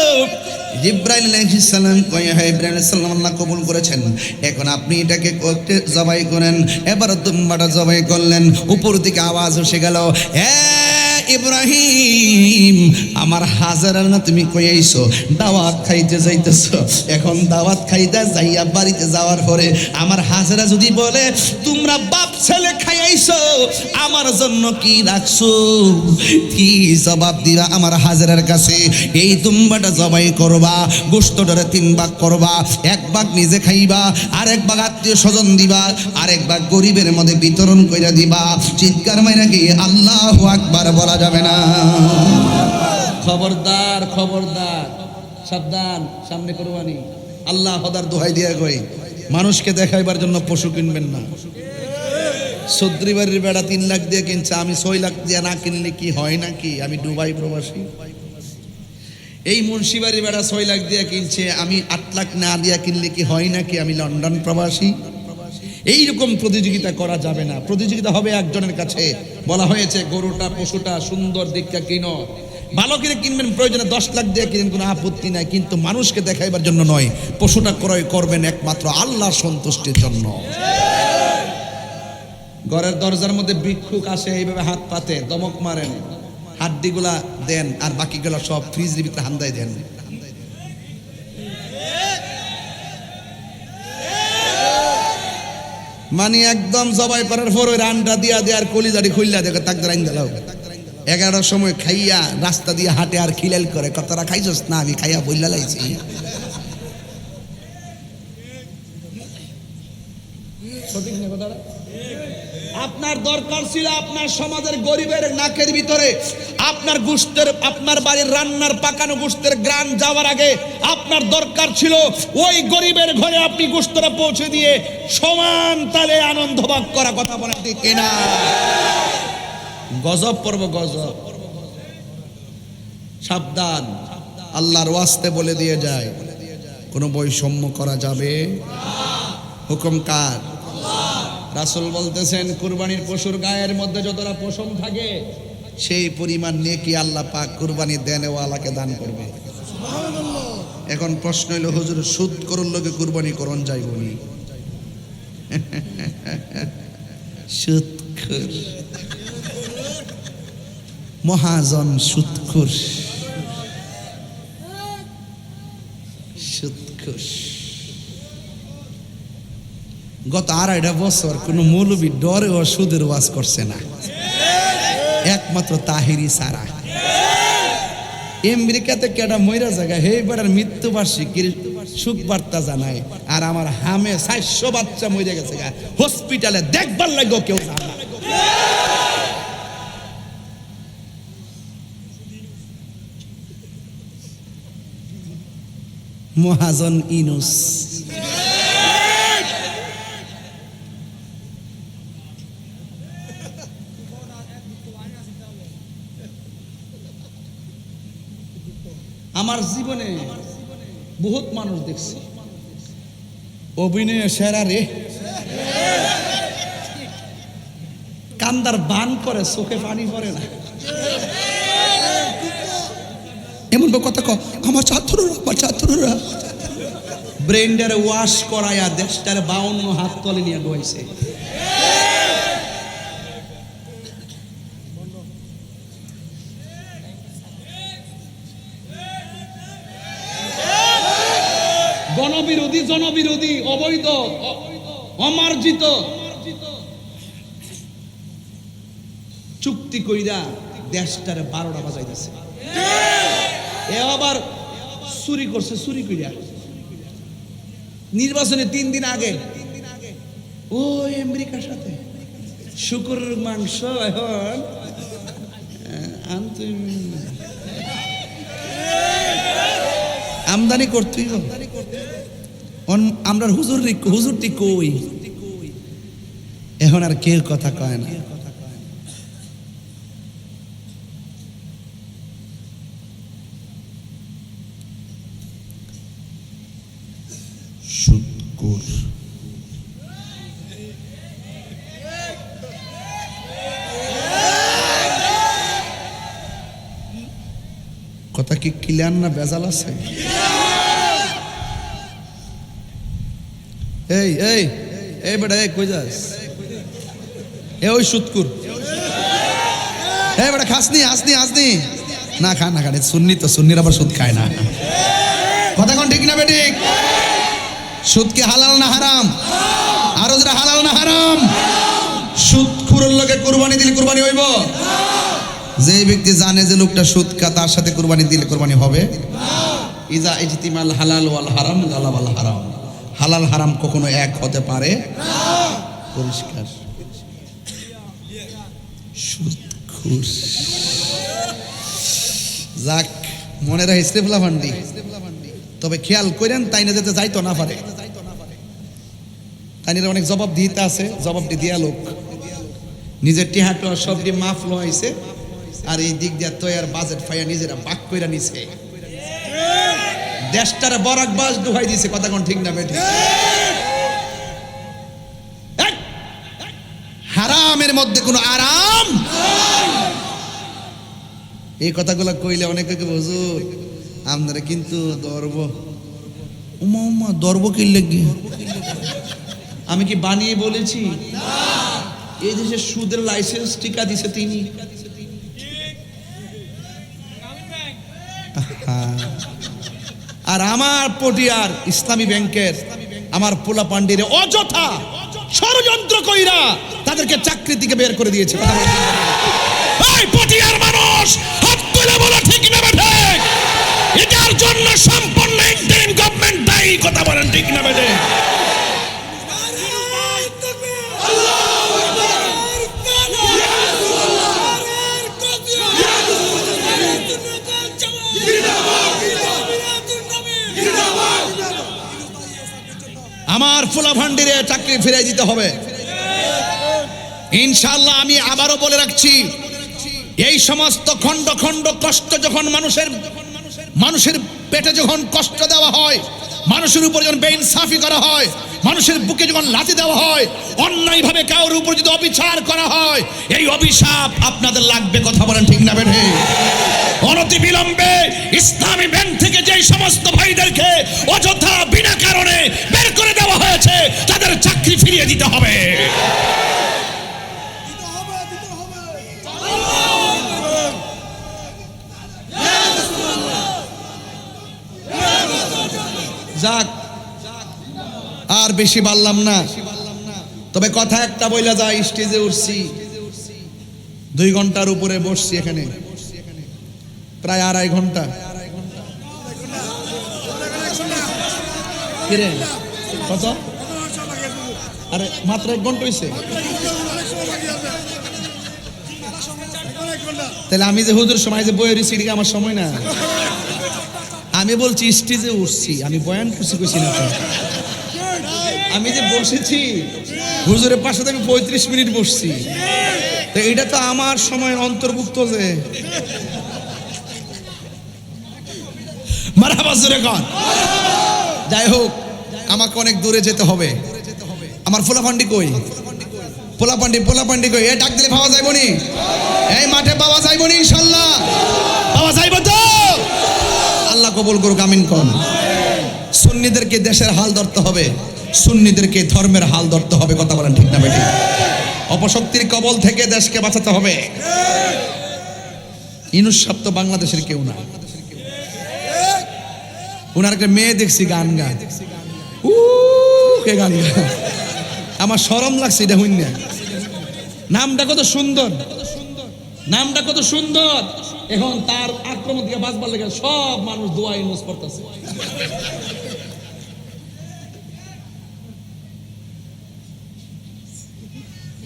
জিব্রাইল আলাইহিস সালাম কয়, হ্যাঁ ইব্রাহিম আলাইহিস সালাম আল্লাহ কবুল করেছেন, এখন আপনি এটাকে করতে জবাই করেন। এবার দুম্বাটা জবাই করলেন, উপর দিকে আওয়াজ এসে গেল, ইব্রাহিম আমার হাজারা না তুমি কই আইছো, দাওয়াত খাইতে যাইতেছো। এখন দাওয়াত খাইতে যাইয়া বাড়িতে যাওয়ার পরে আমার হাজারা যদি বলে তোমরা বাপ ছেলে খাই আইছো, আমার জন্য কি রাখছো, কি জবাব দিবা আমার হাজারার কাছে? এই দুম্বাটা জবাই করবা, গোশতটারে 3 ভাগ করবা, 1 ভাগ নিজে খাইবা, আর 1 ভাগ আত্মীয় স্বজন দিবা, আর 1 ভাগ গরিবের মধ্যে বিতরণ কইরা দিবা। চিৎকার মাইরা কি আল্লাহু আকবার বলা যাবে না? খবরদার, খবরদার, সাবধান, সামনে কোরবানি। আল্লাহ খোদার দোহাই দিয়া কই, মানুষকে দেখাইবার জন্য পশু কিনবেন না। সদ্রি বাড়ির বেড়া 3 লাখ দিয়ে কিনছে, আমি 6 লাখ দিয়ে না কিনলে কি হয় নাকি? আমি দুবাই প্রবাসী। এই মুন্সিবাড়ির বেড়া 6 লাখ দিয়ে কিনছে, আমি 8 লাখ না দিয়া কিনলে কি হয় নাকি? আমি লন্ডন প্রবাসী। এইরকম প্রতিযোগিতা করা যাবে না। প্রতিযোগিতা হবে একজনের কাছে। বলা হয়েছে গরুটা পশুটা সুন্দর দিকটা কিনো, ভালো করে কিনবেন, প্রয়োজনে 10 লাখ দিয়ে কিনেন, কোনো আপত্তি নাই, কিন্তু মানুষকে দেখাইবার জন্য নয়। পশুটা ক্রয় করবেন একমাত্র আল্লাহর সন্তুষ্টির জন্য। ঘরের দরজার মধ্যে ভিক্ষুক আসে, এইভাবে হাত পাতে, দমক মারেন, হাড্ডিগুলা দেন, আর বাকিগুলা সব ফ্রিজের ভিতরে হান্দাই দেন। মানে একদম জবাই করার পর ওই রানটা দিয়া দেয়ার কলিজাড়ি খুললা দেখে তাক রাইন দিলাও 11টার সময় খাইয়া রাস্তা দিয়ে হাঁটে আর খিলাল করে কতটা খাইছস না আমি খাইয়া বইলা লাইছি সঠিক না কথাটা আপনার দরকার ছিল আপনার সমাজের গরিবের নাকের ভিতরে আপনার গোশতের আপনার বাড়ির রান্নার পাকানো গোশতের গ্রান যাওয়ার আগে আপনার দরকার ছিল ওই গরিবের ঘরে আপনি গোশতটা পৌঁছে দিয়ে সমান তালে আনন্দ ভাগ করা কথা বলা ঠিক কিনা গজব পড়ব গজব সাবধান আল্লাহর ওয়াস্তে বলে দিয়ে যায় কোনো বৈষম্য করা যাবে হুকুম কার রাসূল বলতেছেন কুরবানির পশুর গায়ের মধ্যে যতটা পশম থাকে সেই পরিমাণ নেকি আল্লাহ পাক কুরবানি দেনওয়ালাকে দান করবে সুবহানাল্লাহ এখন প্রশ্ন হলো হুজুর সুদ করুন লোকে কুরবানি করন যাইবনি সুদখোর মহাজন সুদখোর সুদখোর গত 2.5 বছর কোনো মৌলবী ডরে ও সুদের ওয়াজ করছে না একমাত্র তাহিরি সারা আমেরিকাতে কেডা মইরা জায়গা হে বেড়ার মৃত্যুবার্ষিকীর সুখ বার্তা জানায় আর আমার হামে 400 বাচ্চা মরে গেছে হসপিটালে দেখবার লাগো কেউ জানা মহাজন ইনুস আমার জীবনে বহুত মানুষ দেখছি অভিনয় সেরা রে কান্দার বান করে চোখে পানি পড়ে না এমন কথা কো আমার ছাত্ররা ব্রেন্ডারে ওয়াশ করায়া দেশটারে 52 হাত তলে নিয়ে বইছে গণবিরোধী জনবিরোধী অবৈধ অমার্জিত চুক্তি কইরা দেশটারে 12টা বাজাইতেছে এ আবার চুরি করছে চুরি কইরা নির্বাচনে 3 দিন আগে ও আমেরিকার সাথে শুকরের মাংস এখন আমদানি করতেই আমরা হুজুরটি কই এখন আর কেউ কথা কয় না শুকর কথা কি ক্লিয়ার না বেজাল আছে এই এই এই বেটা এই কই যাস এই ওই সুদকুর এই বেটা খাসনি আসনি না খা না খানে সুন্নির আবার সুদ খায় না কথা কোন ঠিক না বেঠিক সুদ কি হালাল না হারাম আর ওরা হালাল না হারাম সুদখোরের লগে কুরবানি দিলে কুরবানি হইব যে ব্যক্তি জানে যে লোকটা সুদ খা তার সাথে কুরবানি দিলে কুরবানি হবে ইজা ইজতিমাল হালাল ওয়াল হারাম গালাবাল হারাম হালাল হারাম কখনো এক হতে পারে না পরিষ্কার সুদখোর যাক মনে রাখি ইসলাফলা ভান্ডি তবে খেয়াল করেন তাই না যেতে যাইতো না পারে তাই অনেক জবাব দিতে আছে জবাবটি দিয়া লোক নিজের টিহাটো সবটি মাফ লইছে আর এই দিক দিয়া তৈয়ার বাজেট ফাইয়া নিজেরা বাক কইরা নিছে দেশটারে বরাক বাস ডুবাই দিছে কথা কোন ঠিক না বেটি হারামের মধ্যে কোনো আরাম এই কথাগুলো কইলে অনেকে হুজুর আপনারা কিন্তু দর্ব উমা দর্ব কি লাগি আমি কি বানিয়ে বলেছি এই দেশে সুদের লাইসেন্স টিকা দিছে তিনি আর আমার পটিয়ার ইসলামী ব্যাংকের আমার পোলা পান্ডিরে অযথা ষড়যন্ত্র কইরা তাদেরকে চাকরি থেকে বের করে দিয়েছে। কথা বলেন। এই পটিয়ার মানুষ হাত তুলে বলো ঠিক না বেঠে? এটার জন্য সম্পূর্ণ ইন্টারিম গভর্নমেন্ট দায়ী। কথা বলেন ঠিক না বেঠে? আমার ফুলাফান্ডিরে চাকরি ফিরিয়ে দিতে হবে ইনশাআল্লাহ। আমি আবারও বলে রাখছি, এই সমস্ত খণ্ড খণ্ড কষ্ট যখন মানুষের পেটে যখন কষ্ট দেওয়া হয়, মানুষের উপর যখন বেইনসাফি করা হয়, মানুষের বুকে যখন লাথি দেওয়া হয়, অন্যায়ভাবে কারোর উপর যদি অবিচার করা হয়, এই অভিশাপ আপনাদের লাগবে। কথা বলেন ঠিক না বেঠে? অনতি বিলম্বে ইসলামী ব্যাংক থেকে যে সমস্ত ভাইদেরকে অযথা বিনা কারণে বের করে দেওয়া হয়েছে, তাদের চাকরি ফিরিয়ে দিতে হবে। যাক, আর বেশি বললাম না, তবে কথা একটা বইলা যায়। স্টেজে উঠছি, 2 ঘন্টার উপরে বসছি এখানে, প্রায় 2.5 ঘন্টা। কিরে কত? আরে মাত্র 1 ঘন্টা হয়েছে। তাহলে আমি যে হুজুর সময় যে বইয়ের সিটিকে আমার সময় না। আমি বলছি স্টেজে উঠছি, আমি বয়ান করছি কইছি না তো। আমি যে বসেছি হুজুরের পাশে আমি 35 মিনিট বসছি, তো এটা তো আমার সময়ের অন্তর্ভুক্ত। যে মারহাবা জোরে কর। যাই হোক, আমাকে অনেক দূরে যেতে হবে। আমার পোলাপান্ডি কই? পোলাপান্ডি কই? এ ডাক দিলে পাওয়া যাইবনি? এই মাঠে পাওয়া যাইবনি? ইনশাআল্লাহ পাওয়া যাইব তো? আল্লাহ কবুল করুক, আমিন কোন। সুন্নিদেরকে দেশের হাল ধরতে হবে, সুন্নিদেরকে ধর্মের হাল ধরতে হবে। কথা বলেন ঠিক না বেঠিক? অপশক্তির কবল থেকে দেশকে বাঁচাতে হবে। ইনুস সাহেব তো বাংলাদেশের কেউ না। ওনার একটা মেয়ে দেখছি গান গান, কে গান গান, আমার শরম লাগছে এটা হইন না। নামটা কত সুন্দর, নামটা কত সুন্দর। এখন তার আক্রমণ থেকে বাঁচবার লেগে সব মানুষ দোয়া ইউনুস পড়তেছে।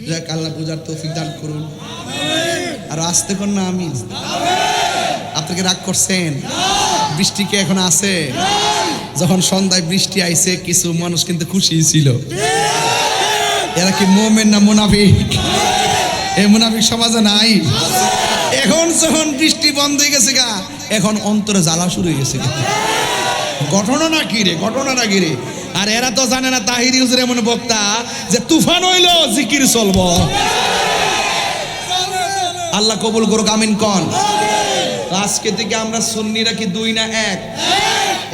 যাক, আল্লাহ বুঝার তৌফিক দান করুন। আর আসতে কোন না আমি আপনাকে রাগ করছেন? বৃষ্টি কি এখন আছে? যখন সন্ধ্যায় বৃষ্টি আইছে কিছু মানুষ কিন্তু খুশি ছিল। এরা কি মুমিন না মুনাফিক? এই মুনাফিক সমাজে নাই। এখন যখন বৃষ্টি বন্ধ হয়ে গেছে গা, এখন অন্তরে জ্বালা শুরু হয়ে গেছে। ঘটনা না কি রে, ঘটনা না কি রে? আর এরা তো জানে না তাহিরি হুজুর এমন বক্তা যে তুফান হইলো জিকির চলবো। আল্লাহ কবুল করুক, আমিন কোন। আজকে থেকে আমরা সুন্নিরা কি 2 না 1?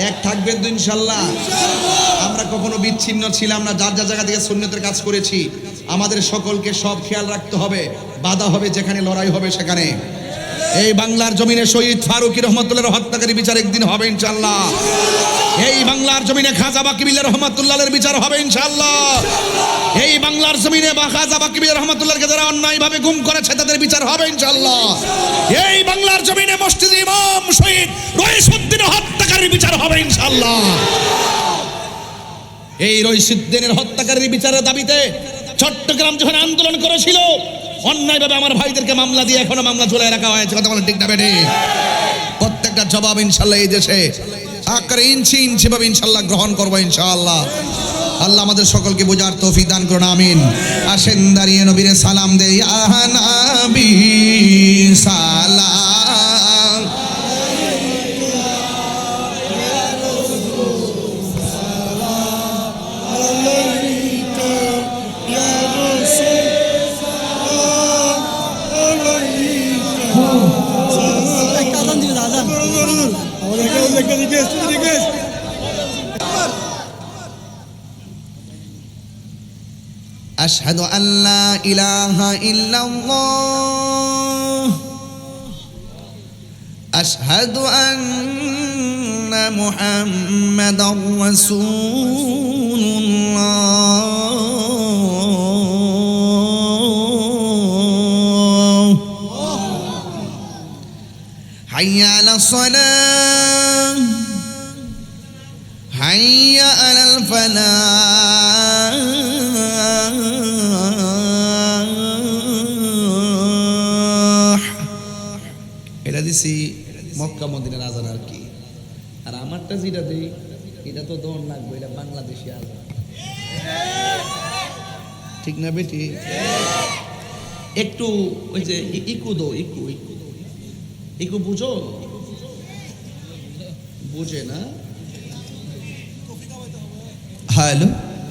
এক থাকবেন তো ইনশাআল্লাহ। আমরা কখনো বিচ্ছিন্ন ছিলাম না, যার যার জায়গা থেকে সুন্নতের কাজ করেছি। আমাদের সকলকে সব খেয়াল রাখতে হবে। বাধা হবে যেখানে, লড়াই হবে সেখানে। এই বাংলার জমিনে শহীদ ফারুকী রহমতুল্লাহর হত্যাকারী বিচার একদিন হবে ইনশাআল্লাহ। এই বাংলার জমিনে খাজা বাকিবিল্লাহ রহমতুল্লাহর বিচার হবে ইনশাআল্লাহ। এই বাংলার জমিনে খাজা বাকিবিল্লাহ রহমতুল্লাহকে যারা অন্যায়ভাবে গুম করেছে তাদের বিচার হবে ইনশাআল্লাহ। এই বাংলার জমিনে মসজিদ ইমাম শহীদ রইসুদ্দিন হত্যাকারীর বিচার হবে ইনশাআল্লাহ। এই রইসুদ্দিনের হত্যাকারীর বিচারের দাবিতে চট্টগ্রাম যখন আন্দোলন করেছিল, অন্যায়ভাবে আমার ভাইদেরকে মামলা দিয়ে এখনো মামলা ঝুলিয়ে রাখা হয়েছে। কথা বলেন ঠিক না বেঠি? প্রত্যেকটা জবাব ইনশাআল্লাহ এই দেশে আকারে ইঞ্চি ইঞ্চি ভাবে ইনশাআল্লাহ গ্রহণ করবো ইনশাআল্লাহ। আল্লাহ আমাদের সকলকে বোঝার তৌফিক দান করুন, আমিন। আসেন দাঁড়িয়ে নবীরে সালাম দে, ইয়া নবী সালাম। أشهد أن لا إله إلا الله أشهد أن محمدا رسول الله হাইয়া আলাস সালাহ হাইয়া আলাল ফালাহ এটা দিছি মক্কা মদিনার আজান আর কি। আর আমারটা যেটা দেই এটা তো দন লাগবে, এটা বাংলাদেশি আজান, ঠিক না বেটি? একটু ওই যে ইকু দো, ইকু ইকু ইকু বুঝো, বুঝে না? হ্যালো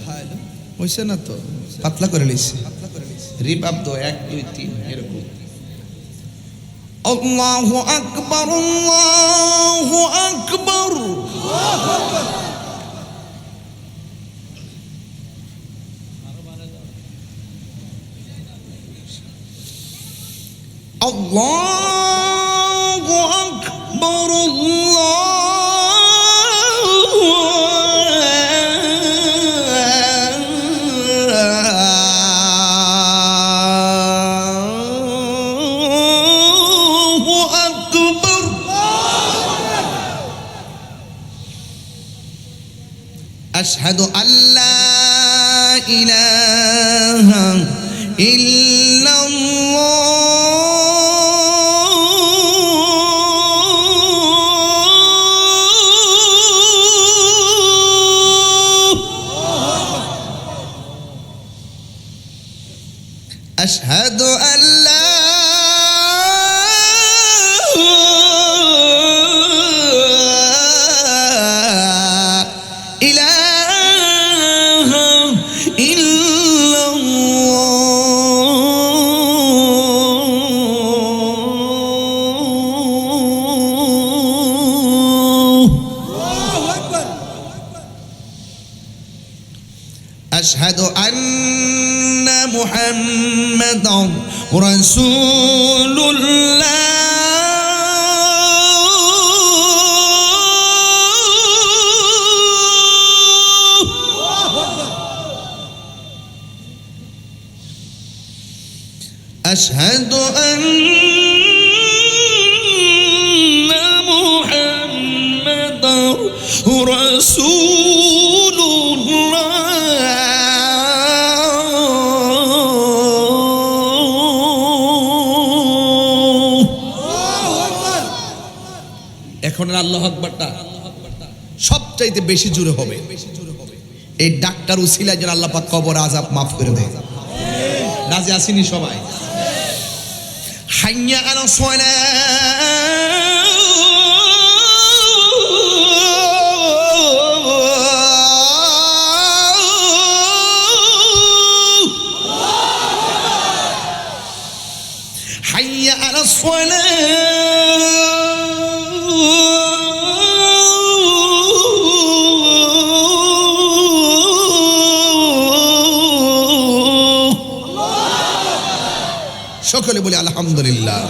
হ্যালো হইছে না তো, পাতলা করে লিখছে, রিবাব দো 1 2 3 এরকম। আল্লাহু আকবার আল্লাহু আকবার আল্লাহু আকবার আল্লাহু আকবার। আশহাদু আল্লা ইলাহা ইল্লাল্লাহ আশহাদু আল্লা ইলাহা আশহাদু আন্না মুহাম্মাদান রাসূলুল্লাহ আশহাদু আন্না মুহাম্মাদান রাসূলুল্লাহ। এখন আল্লাহু আকবারটা সবচাইতে বেশি জোরে হবে। এই ডাক্তার উসিলায় যেন আল্লাহ পাক কবর আযাব মাফ করে দেয়। রাজি আসেনি সবাই? হাইয়া আলাস সালাহ হাইয়া আলাস সালাহ। সকলে বলি আলহামদুলিল্লাহ।